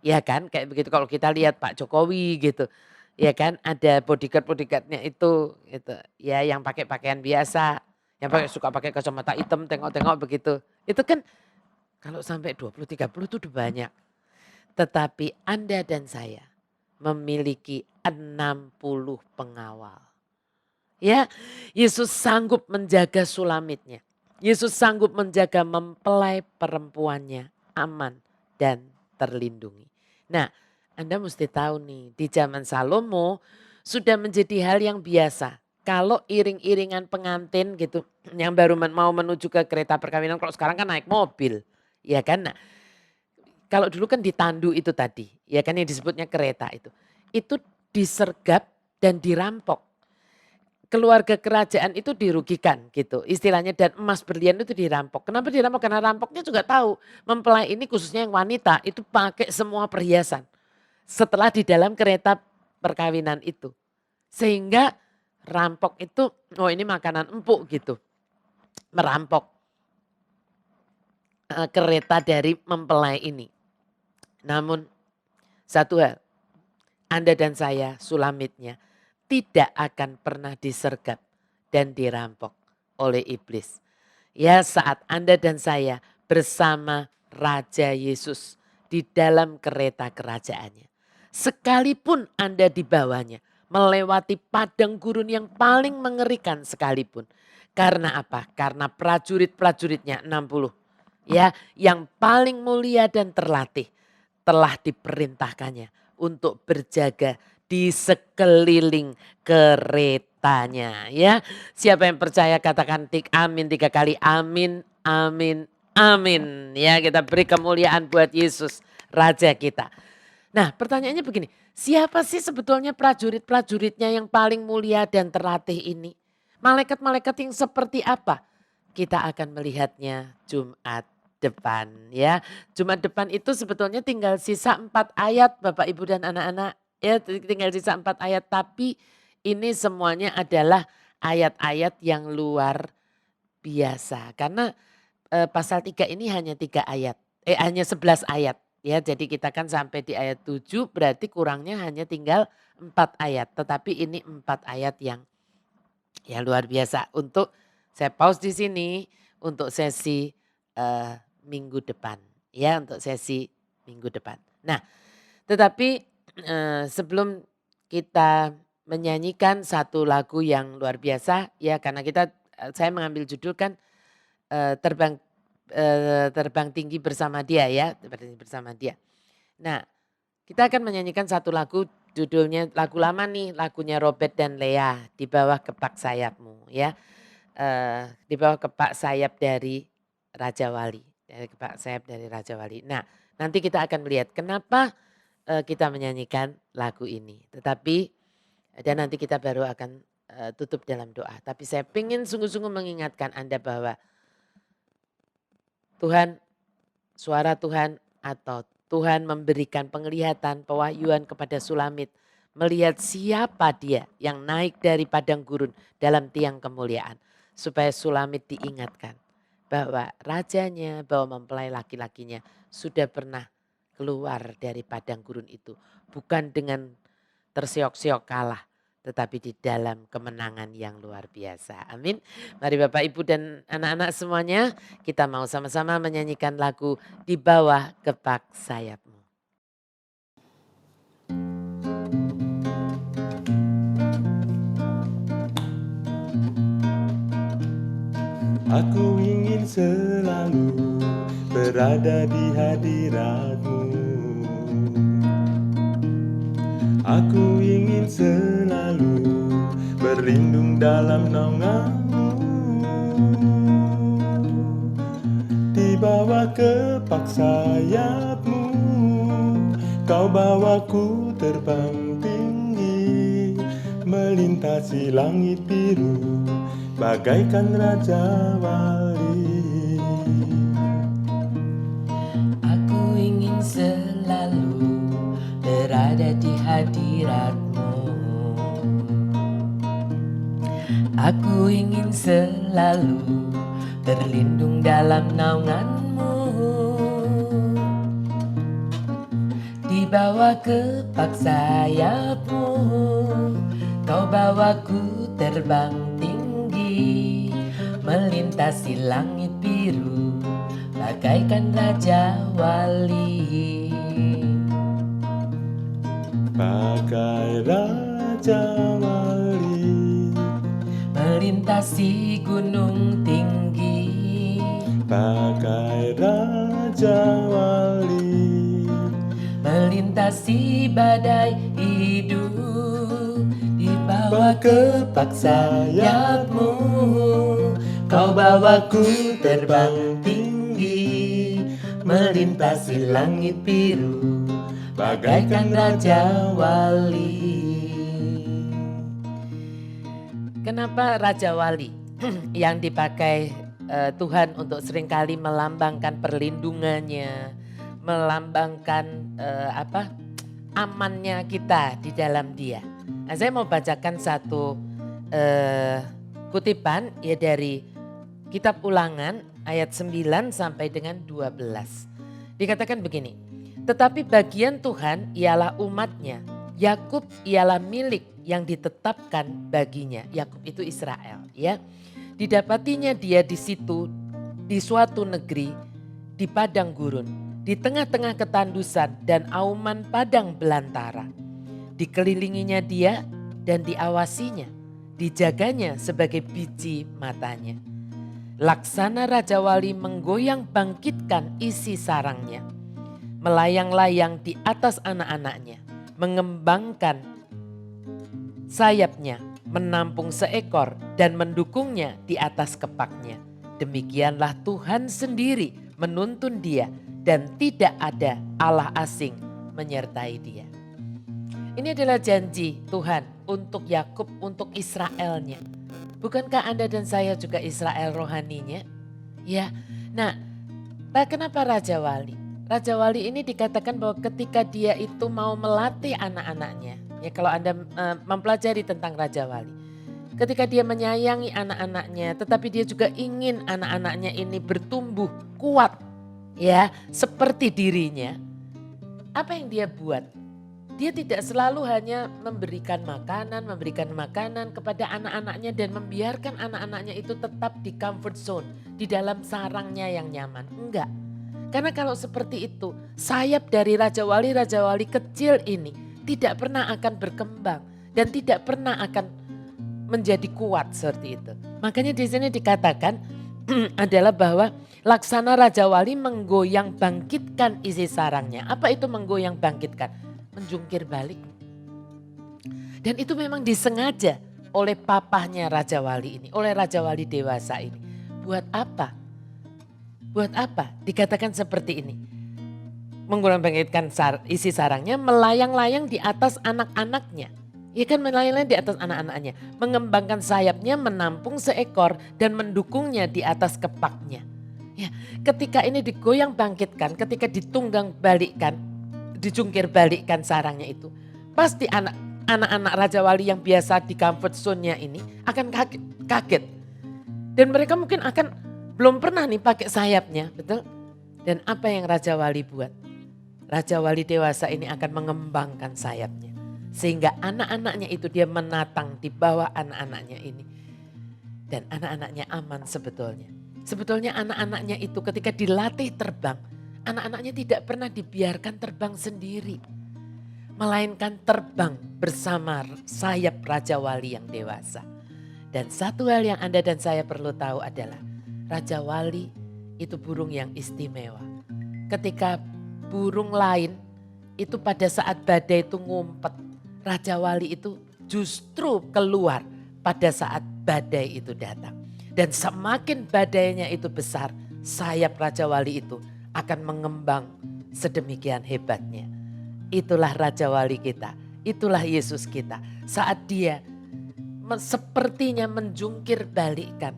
Ya kan, kayak begitu kalau kita lihat Pak Jokowi gitu. Ya kan, ada bodyguard-bodyguardnya itu gitu. Ya yang pakai pakaian biasa, yang suka pakai kacamata hitam tengok-tengok begitu. Itu kan kalau sampai 20-30 itu udah banyak. Tetapi Anda dan saya memiliki 60 pengawal. Ya, Yesus sanggup menjaga Sulamitnya. Yesus sanggup menjaga mempelai perempuannya aman dan terlindungi. Nah, Anda mesti tahu nih, di zaman Salomo sudah menjadi hal yang biasa. Kalau iring-iringan pengantin gitu yang baru mau menuju ke kereta perkawinan, kalau sekarang kan naik mobil. Ya kan? Nah, kalau dulu kan ditandu itu tadi, ya kan yang disebutnya kereta itu. Itu disergap dan dirampok. Keluarga kerajaan itu dirugikan gitu istilahnya, dan emas berlian itu dirampok. Kenapa dirampok? Karena rampoknya juga tahu mempelai ini khususnya yang wanita itu pakai semua perhiasan setelah di dalam kereta perkawinan itu. Sehingga rampok itu, oh ini makanan empuk gitu. Merampok kereta dari mempelai ini. Namun satu hal, Anda dan saya Sulamitnya tidak akan pernah disergap dan dirampok oleh iblis. Ya, saat Anda dan saya bersama Raja Yesus di dalam kereta kerajaannya. Sekalipun Anda di bawahnya melewati padang gurun yang paling mengerikan sekalipun. Karena apa? Karena prajurit-prajuritnya 60. Ya, yang paling mulia dan terlatih telah diperintahkannya untuk berjaga di sekeliling keretanya ya. Siapa yang percaya katakan amin 3 kali, amin, amin, amin. Ya, kita beri kemuliaan buat Yesus Raja kita. Nah, pertanyaannya begini, siapa sih sebetulnya prajurit-prajuritnya yang paling mulia dan terlatih ini? Malaikat-malaikat yang seperti apa? Kita akan melihatnya Jumat depan ya. Jumat depan itu sebetulnya tinggal sisa 4 ayat Bapak Ibu dan anak-anak. Ya, tinggal sisa 4 ayat, tapi ini semuanya adalah ayat-ayat yang luar biasa. Karena pasal 3 ini hanya 3 ayat, hanya 11 ayat. Ya, jadi kita kan sampai di ayat 7 berarti kurangnya hanya tinggal 4 ayat. Tetapi ini 4 ayat yang luar biasa. Untuk saya pause di sini untuk sesi minggu depan. Ya, untuk sesi minggu depan. Nah, tetapi sebelum kita menyanyikan satu lagu yang luar biasa ya, karena saya mengambil judul kan terbang tinggi bersama dia ya, terbang tinggi bersama dia. Nah, kita akan menyanyikan satu lagu, judulnya lagu lama nih, lagunya Robert dan Lea, Di Bawah Kepak Sayapmu ya. Di bawah kepak sayap dari Raja Wali, dari kepak sayap dari Raja Wali. Nah, nanti kita akan melihat kenapa kita menyanyikan lagu ini. Tetapi dan nanti kita baru akan tutup dalam doa. Tapi saya ingin sungguh-sungguh mengingatkan Anda bahwa Tuhan, suara Tuhan atau Tuhan memberikan penglihatan, pewahyuan kepada Sulamit. Melihat siapa dia yang naik dari padang gurun dalam tiang kemuliaan. Supaya Sulamit diingatkan bahwa rajanya, bahwa mempelai laki-lakinya sudah pernah keluar dari padang gurun itu. Bukan dengan terseok-seok kalah, tetapi di dalam kemenangan yang luar biasa. Amin. Mari Bapak Ibu dan anak-anak semuanya, kita mau sama-sama menyanyikan lagu Di Bawah Kepak Sayapmu. Aku ingin selalu berada di hadirat-Mu. Aku ingin selalu berlindung dalam naungan-Mu. Di bawah kepak sayap-Mu, Kau bawaku terbang tinggi, melintasi langit biru, bagaikan Raja Wali. Aku ingin selalu berada di hadirat-Mu. Aku ingin selalu berlindung dalam naungan-Mu. Di bawah kepak sayap-Mu, Kau bawaku terbang tinggi, melintasi langit biru, bagaikan Raja Wali. Bagai Raja Wali, Melintasi gunung tinggi, bagai Raja Wali, melintasi badai hidup. Di bawah kepak sayap-Mu, Kau bawaku terbang tinggi, melintasi langit biru, bagaikan Raja Wali. Kenapa Raja Wali yang dipakai Tuhan untuk seringkali melambangkan perlindungannya, melambangkan amannya kita di dalam Dia. Nah, saya mau bacakan satu kutipan ya dari Kitab Ulangan ayat 9 sampai dengan 12. Dikatakan begini, tetapi bagian Tuhan ialah umatnya, Yakub ialah milik yang ditetapkan baginya. Yakub itu Israel ya. Didapatinya dia di situ, di suatu negeri, di padang gurun, di tengah-tengah ketandusan dan auman padang belantara. Dikelilinginya dia dan diawasinya, dijaganya sebagai biji matanya. Laksana Raja Wali menggoyang bangkitkan isi sarangnya, melayang-layang di atas anak-anaknya, mengembangkan sayapnya, menampung seekor dan mendukungnya di atas kepaknya. Demikianlah Tuhan sendiri menuntun dia dan tidak ada Allah asing menyertai dia. Ini adalah janji Tuhan untuk Yakub, untuk Israelnya. Bukankah Anda dan saya juga Israel rohaninya? Ya, nah kenapa Raja Wali? Raja Wali ini dikatakan bahwa ketika dia itu mau melatih anak-anaknya. Ya, kalau Anda mempelajari tentang Raja Wali. Ketika dia menyayangi anak-anaknya, tetapi dia juga ingin anak-anaknya ini bertumbuh kuat. Ya, seperti dirinya. Apa yang dia buat? Dia tidak selalu hanya memberikan makanan kepada anak-anaknya dan membiarkan anak-anaknya itu tetap di comfort zone, di dalam sarangnya yang nyaman. Enggak. Karena kalau seperti itu, sayap dari Raja Wali kecil ini tidak pernah akan berkembang dan tidak pernah akan menjadi kuat seperti itu. Makanya di sini dikatakan adalah bahwa laksana Raja Wali menggoyang bangkitkan isi sarangnya. Apa itu menggoyang bangkitkan? Menjungkir balik. Dan itu memang disengaja oleh papahnya Raja Wali ini, oleh Raja Wali dewasa ini. Buat apa? Buat apa? Dikatakan seperti ini. Menggoyang bangkitkan isi sarangnya, melayang-layang di atas anak-anaknya. Ya kan, melayang-layang di atas anak-anaknya. Mengembangkan sayapnya, menampung seekor dan mendukungnya di atas kepaknya. Ya, ketika ini digoyang bangkitkan, ketika ditunggang balikkan, dijungkir balikkan sarangnya itu, pasti anak-anak Raja Wali yang biasa di comfort zone-nya ini akan kaget. Dan mereka mungkin akan belum pernah nih pakai sayapnya, betul? Dan apa yang Raja Wali buat? Raja Wali dewasa ini akan mengembangkan sayapnya. Sehingga anak-anaknya itu dia menatang di bawah anak-anaknya ini. Dan anak-anaknya aman sebetulnya. Sebetulnya anak-anaknya itu ketika dilatih terbang, anak-anaknya tidak pernah dibiarkan terbang sendiri. Melainkan terbang bersama sayap Raja Wali yang dewasa. Dan satu hal yang Anda dan saya perlu tahu adalah Raja Wali itu burung yang istimewa. Ketika burung lain itu pada saat badai itu ngumpet, Raja Wali itu justru keluar pada saat badai itu datang. Dan semakin badainya itu besar, sayap Raja Wali itu akan mengembang sedemikian hebatnya. Itulah Raja Wali kita, itulah Yesus kita. Saat dia sepertinya menjungkir balikkan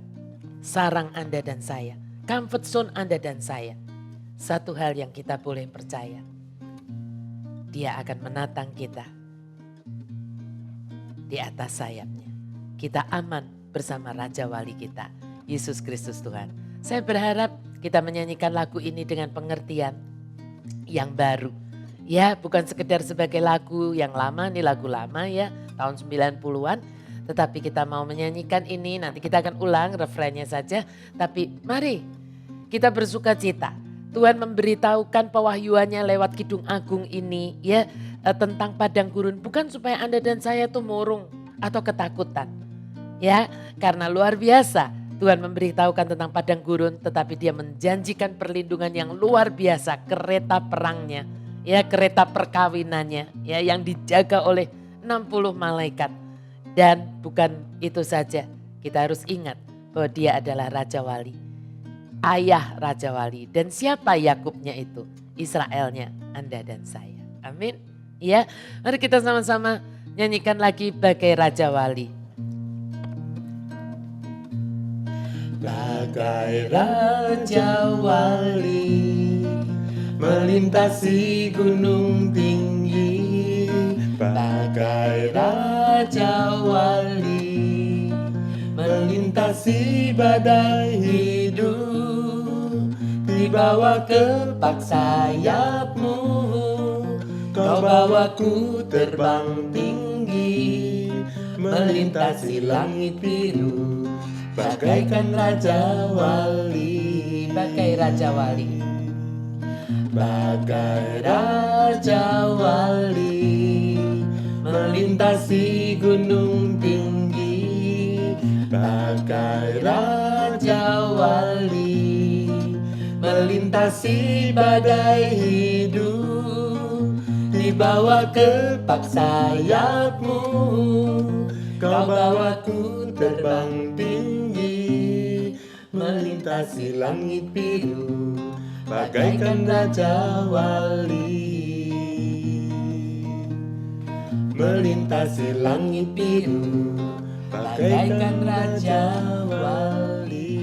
sarang Anda dan saya, comfort zone Anda dan saya. Satu hal yang kita boleh percaya, dia akan menatang kita di atas sayapnya. Kita aman bersama Raja Wali kita, Yesus Kristus Tuhan. Saya berharap kita menyanyikan lagu ini dengan pengertian yang baru. Ya, bukan sekedar sebagai lagu yang lama, ini lagu lama ya, tahun 90-an. Tetapi kita mau menyanyikan ini, nanti kita akan ulang refrennya saja. Tapi mari kita bersuka cita. Tuhan memberitahukan pewahyuannya lewat Kidung Agung ini ya, tentang padang gurun. Bukan supaya Anda dan saya tuh murung atau ketakutan. Ya, karena luar biasa Tuhan memberitahukan tentang padang gurun, tetapi dia menjanjikan perlindungan yang luar biasa, kereta perangnya, ya kereta perkawinannya, ya yang dijaga oleh 60 malaikat. Dan bukan itu saja, kita harus ingat bahwa dia adalah Raja Wali, ayah Raja Wali. Dan siapa Yakubnya itu? Israelnya, Anda dan saya. Amin. Ya, mari kita sama-sama nyanyikan lagi bagai Raja Wali. Bagai Raja Wali melintasi gunung tinggi, bagai Raja Wali melintasi badai hidup, dibawa kepak sayapmu, kau bawaku terbang tinggi, melintasi langit biru, bagaikan Raja Wali, bagai Raja Wali. Bagai Raja Wali melintasi gunung tinggi, bagai Raja Wali melintasi badai hidup, dibawa kepak sayapmu, kau bawaku terbang tinggi, melintasi langit biru, bagaikan Raja Wali. Melintasi langit biru, bagaikan Raja Wali.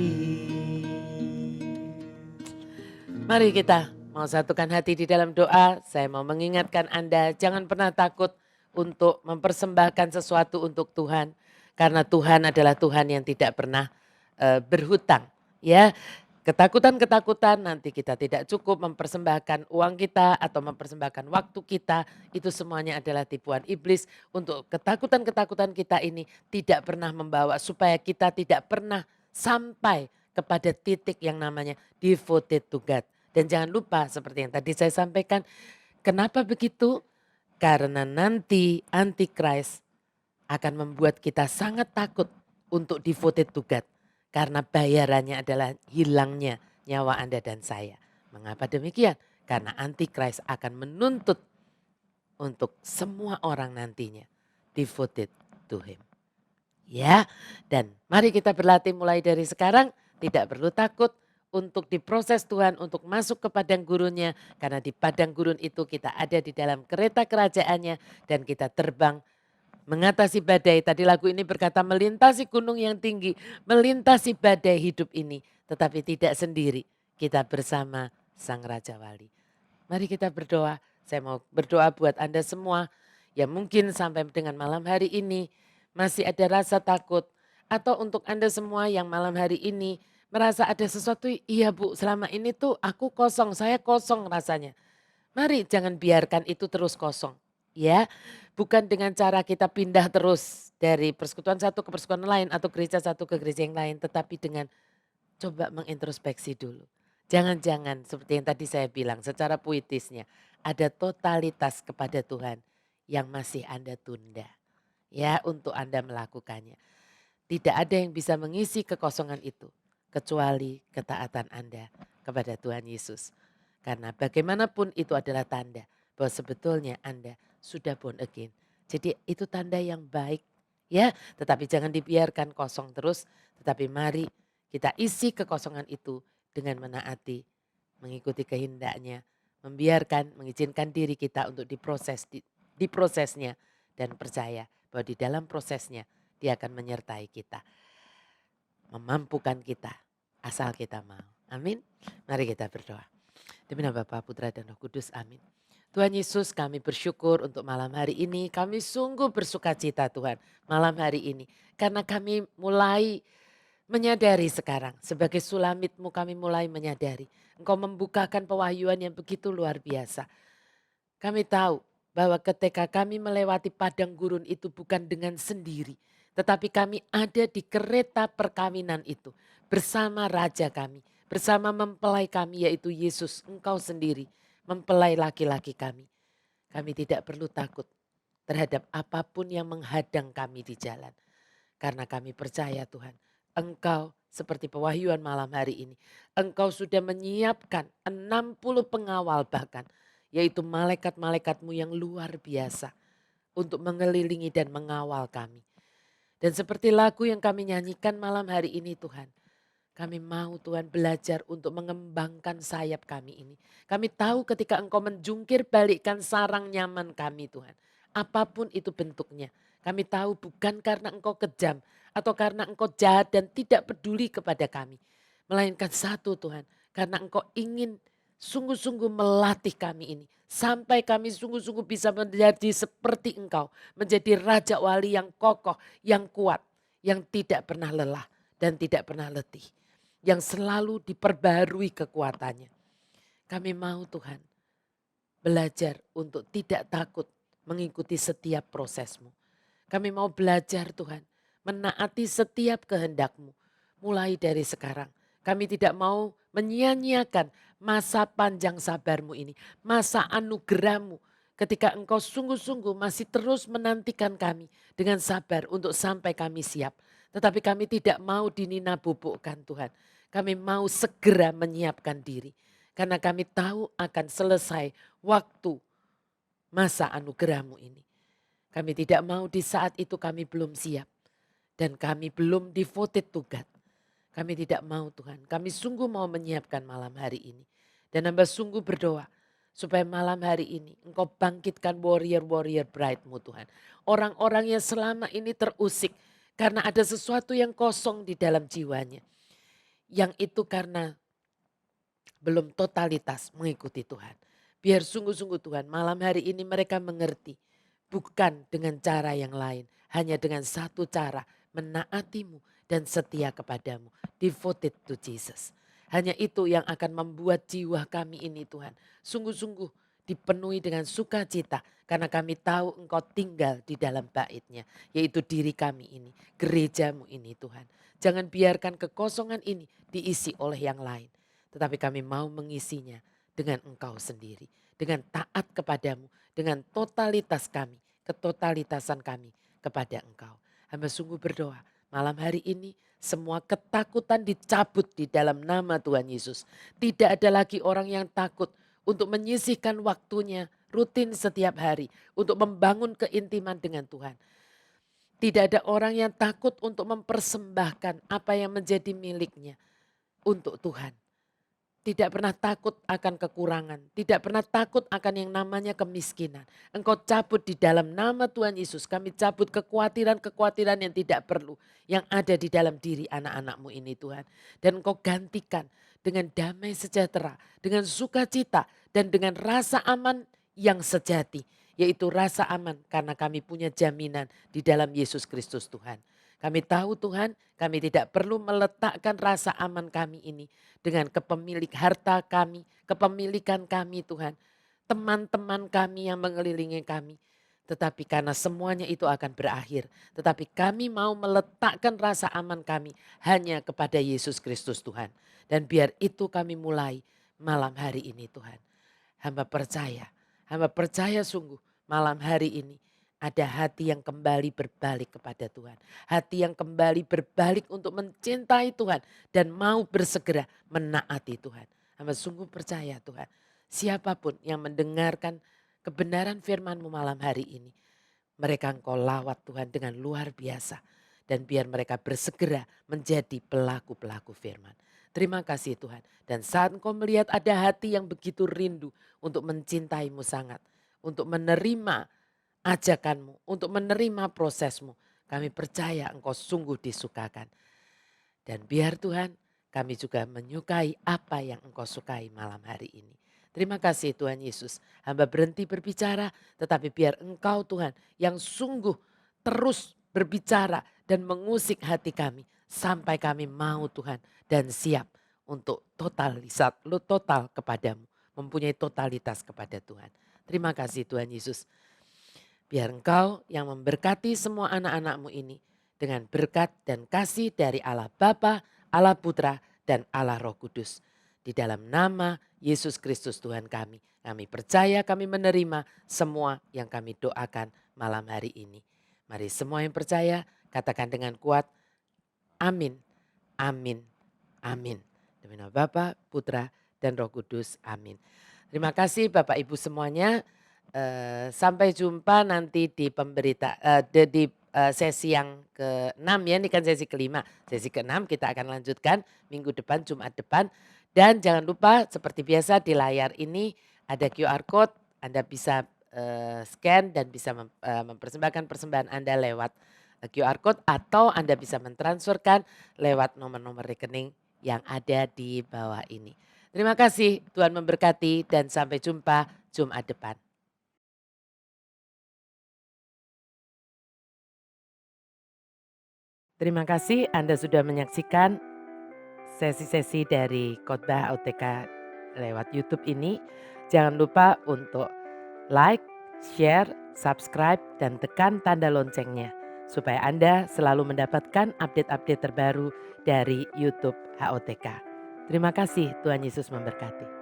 Mari kita mau satukan hati di dalam doa. Saya mau mengingatkan Anda, jangan pernah takut untuk mempersembahkan sesuatu untuk Tuhan. Karena Tuhan adalah Tuhan yang tidak pernah berhutang. Ya, ketakutan-ketakutan nanti kita tidak cukup mempersembahkan uang kita atau mempersembahkan waktu kita. Itu semuanya adalah tipuan iblis untuk ketakutan-ketakutan kita ini tidak pernah membawa supaya kita tidak pernah sampai kepada titik yang namanya devoted to God. Dan jangan lupa seperti yang tadi saya sampaikan, kenapa begitu? Karena nanti Antichrist akan membuat kita sangat takut untuk devoted to God. Karena bayarannya adalah hilangnya nyawa Anda dan saya. Mengapa demikian? Karena Antichrist akan menuntut untuk semua orang nantinya devoted to him. Ya, dan mari kita berlatih mulai dari sekarang. Tidak perlu takut untuk diproses Tuhan untuk masuk ke padang gurunnya. Karena di padang gurun itu kita ada di dalam kereta kerajaannya dan kita terbang mengatasi badai. Tadi lagu ini berkata melintasi gunung yang tinggi, melintasi badai hidup ini. Tetapi tidak sendiri, kita bersama Sang Raja Wali. Mari kita berdoa. Saya mau berdoa buat Anda semua yang mungkin sampai dengan malam hari ini masih ada rasa takut. Atau untuk Anda semua yang malam hari ini merasa ada sesuatu, iya Bu selama ini tuh aku kosong, saya kosong rasanya. Mari jangan biarkan itu terus kosong. Ya, bukan dengan cara kita pindah terus dari persekutuan satu ke persekutuan lain atau gereja satu ke gereja yang lain. Tetapi dengan coba mengintrospeksi dulu. Jangan-jangan seperti yang tadi saya bilang secara puitisnya. Ada totalitas kepada Tuhan yang masih Anda tunda. Ya untuk Anda melakukannya. Tidak ada yang bisa mengisi kekosongan itu. Kecuali ketaatan Anda kepada Tuhan Yesus. Karena bagaimanapun itu adalah tanda bahwa sebetulnya Anda sudah born again. Jadi itu tanda yang baik ya. Tetapi jangan dibiarkan kosong terus. Tetapi mari kita isi kekosongan itu dengan menaati, mengikuti kehendaknya, membiarkan, mengizinkan diri kita untuk diprosesnya dan percaya bahwa di dalam prosesnya dia akan menyertai kita, memampukan kita asal kita mau. Amin. Mari kita berdoa. Demi nama Bapa, Putra dan Roh Kudus, amin. Tuhan Yesus, kami bersyukur untuk malam hari ini. Kami sungguh bersuka cita Tuhan malam hari ini. Karena kami mulai menyadari sekarang, sebagai sulamitmu kami mulai menyadari. Engkau membukakan pewahyuan yang begitu luar biasa. Kami tahu bahwa ketika kami melewati padang gurun itu bukan dengan sendiri. Tetapi kami ada di kereta perkawinan itu bersama Raja kami. Bersama mempelai kami yaitu Yesus, Engkau sendiri mempelai laki-laki kami. Kami tidak perlu takut terhadap apapun yang menghadang kami di jalan. Karena kami percaya Tuhan, Engkau seperti pewahyuan malam hari ini. Engkau sudah menyiapkan 60 pengawal bahkan. Yaitu malaikat-malaikatmu yang luar biasa. Untuk mengelilingi dan mengawal kami. Dan seperti lagu yang kami nyanyikan malam hari ini Tuhan. Kami mau Tuhan belajar untuk mengembangkan sayap kami ini. Kami tahu ketika Engkau menjungkir balikkan sarang nyaman kami Tuhan. Apapun itu bentuknya. Kami tahu bukan karena Engkau kejam atau karena Engkau jahat dan tidak peduli kepada kami. Melainkan satu Tuhan, karena Engkau ingin sungguh-sungguh melatih kami ini. Sampai kami sungguh-sungguh bisa menjadi seperti Engkau. Menjadi Raja Wali yang kokoh, yang kuat, yang tidak pernah lelah dan tidak pernah letih. Yang selalu diperbarui kekuatannya. Kami mau Tuhan belajar untuk tidak takut mengikuti setiap prosesmu. Kami mau belajar Tuhan menaati setiap kehendak-Mu mulai dari sekarang. Kami tidak mau menyia-nyiakan masa panjang sabar-Mu ini, masa anugerah-Mu ketika Engkau sungguh-sungguh masih terus menantikan kami dengan sabar untuk sampai kami siap. Tetapi kami tidak mau dinina bubukkan Tuhan. Kami mau segera menyiapkan diri. Karena kami tahu akan selesai waktu masa anugerah-Mu ini. Kami tidak mau di saat itu kami belum siap. Dan kami belum devoted to God. Kami tidak mau Tuhan. Kami sungguh mau menyiapkan malam hari ini. Dan hamba sungguh berdoa. Supaya malam hari ini Engkau bangkitkan warrior-warrior bride-Mu Tuhan. Orang-orang yang selama ini terusik. Karena ada sesuatu yang kosong di dalam jiwanya. Yang itu karena belum totalitas mengikuti Tuhan. Biar sungguh-sungguh Tuhan malam hari ini mereka mengerti. Bukan dengan cara yang lain. Hanya dengan satu cara menaatimu dan setia kepadamu. Devoted to Jesus. Hanya itu yang akan membuat jiwa kami ini Tuhan. Sungguh-sungguh dipenuhi dengan sukacita. Karena kami tahu Engkau tinggal di dalam bait-Nya. Yaitu diri kami ini. Gerejamu ini Tuhan. Jangan biarkan kekosongan ini diisi oleh yang lain. Tetapi kami mau mengisinya dengan Engkau sendiri. Dengan taat kepadamu. Dengan totalitas kami. Ketotalitasan kami kepada Engkau. Hamba sungguh berdoa malam hari ini semua ketakutan dicabut di dalam nama Tuhan Yesus. Tidak ada lagi orang yang takut untuk menyisihkan waktunya rutin setiap hari. Untuk membangun keintiman dengan Tuhan. Tidak ada orang yang takut untuk mempersembahkan apa yang menjadi miliknya untuk Tuhan. Tidak pernah takut akan kekurangan. Tidak pernah takut akan yang namanya kemiskinan. Engkau cabut di dalam nama Tuhan Yesus. Kami cabut kekhawatiran-kekhawatiran yang tidak perlu. Yang ada di dalam diri anak-anak-Mu ini Tuhan. Dan Engkau gantikan dengan damai sejahtera. Dengan sukacita dan dengan rasa aman yang sejati. Yaitu rasa aman karena kami punya jaminan di dalam Yesus Kristus Tuhan. Kami tahu Tuhan, kami tidak perlu meletakkan rasa aman kami ini dengan kepemilik harta kami, kepemilikan kami Tuhan. Teman-teman kami yang mengelilingi kami. Tetapi karena semuanya itu akan berakhir. Tetapi kami mau meletakkan rasa aman kami hanya kepada Yesus Kristus Tuhan. Dan biar itu kami mulai malam hari ini Tuhan. Hamba percaya sungguh malam hari ini ada hati yang kembali berbalik kepada Tuhan. Hati yang kembali berbalik untuk mencintai Tuhan dan mau bersegera menaati Tuhan. Hamba sungguh percaya Tuhan. Siapapun yang mendengarkan kebenaran firman-Mu malam hari ini. Mereka Engkau lawat Tuhan dengan luar biasa. Dan biar mereka bersegera menjadi pelaku-pelaku firman. Terima kasih Tuhan. Dan saat Engkau melihat ada hati yang begitu rindu untuk mencintai-Mu sangat. Untuk menerima ajakan-Mu, untuk menerima proses-Mu. Kami percaya Engkau sungguh disukakan. Dan biar Tuhan kami juga menyukai apa yang Engkau sukai malam hari ini. Terima kasih Tuhan Yesus. Hamba berhenti berbicara tetapi biar Engkau Tuhan yang sungguh terus berbicara dan mengusik hati kami. Sampai kami mau Tuhan dan siap untuk total kepadamu. Mempunyai totalitas kepada Tuhan. Terima kasih Tuhan Yesus. Biar Engkau yang memberkati semua anak-anak-Mu ini dengan berkat dan kasih dari Allah Bapa, Allah Putra, dan Allah Roh Kudus. Di dalam nama Yesus Kristus Tuhan kami. Kami percaya, kami menerima semua yang kami doakan malam hari ini. Mari semua yang percaya katakan dengan kuat, amin, amin, amin. Demi nama Bapa, Putra, dan Roh Kudus, amin. Terima kasih Bapak Ibu semuanya. Sampai jumpa nanti di sesi yang ke-6 ya, ini kan sesi kelima. Sesi ke-6 kita akan lanjutkan minggu depan, Jumat depan. Dan jangan lupa seperti biasa di layar ini ada QR Code, Anda bisa scan dan bisa mempersembahkan persembahan Anda lewat QR Code atau Anda bisa mentransferkan lewat nomor-nomor rekening yang ada di bawah ini. Terima kasih, Tuhan memberkati dan sampai jumpa Jumat depan. Terima kasih Anda sudah menyaksikan sesi-sesi dari khotbah OTK lewat YouTube ini. Jangan lupa untuk like, share, subscribe, dan tekan tanda loncengnya. Supaya Anda selalu mendapatkan update-update terbaru dari YouTube HOTK. Terima kasih, Tuhan Yesus memberkati.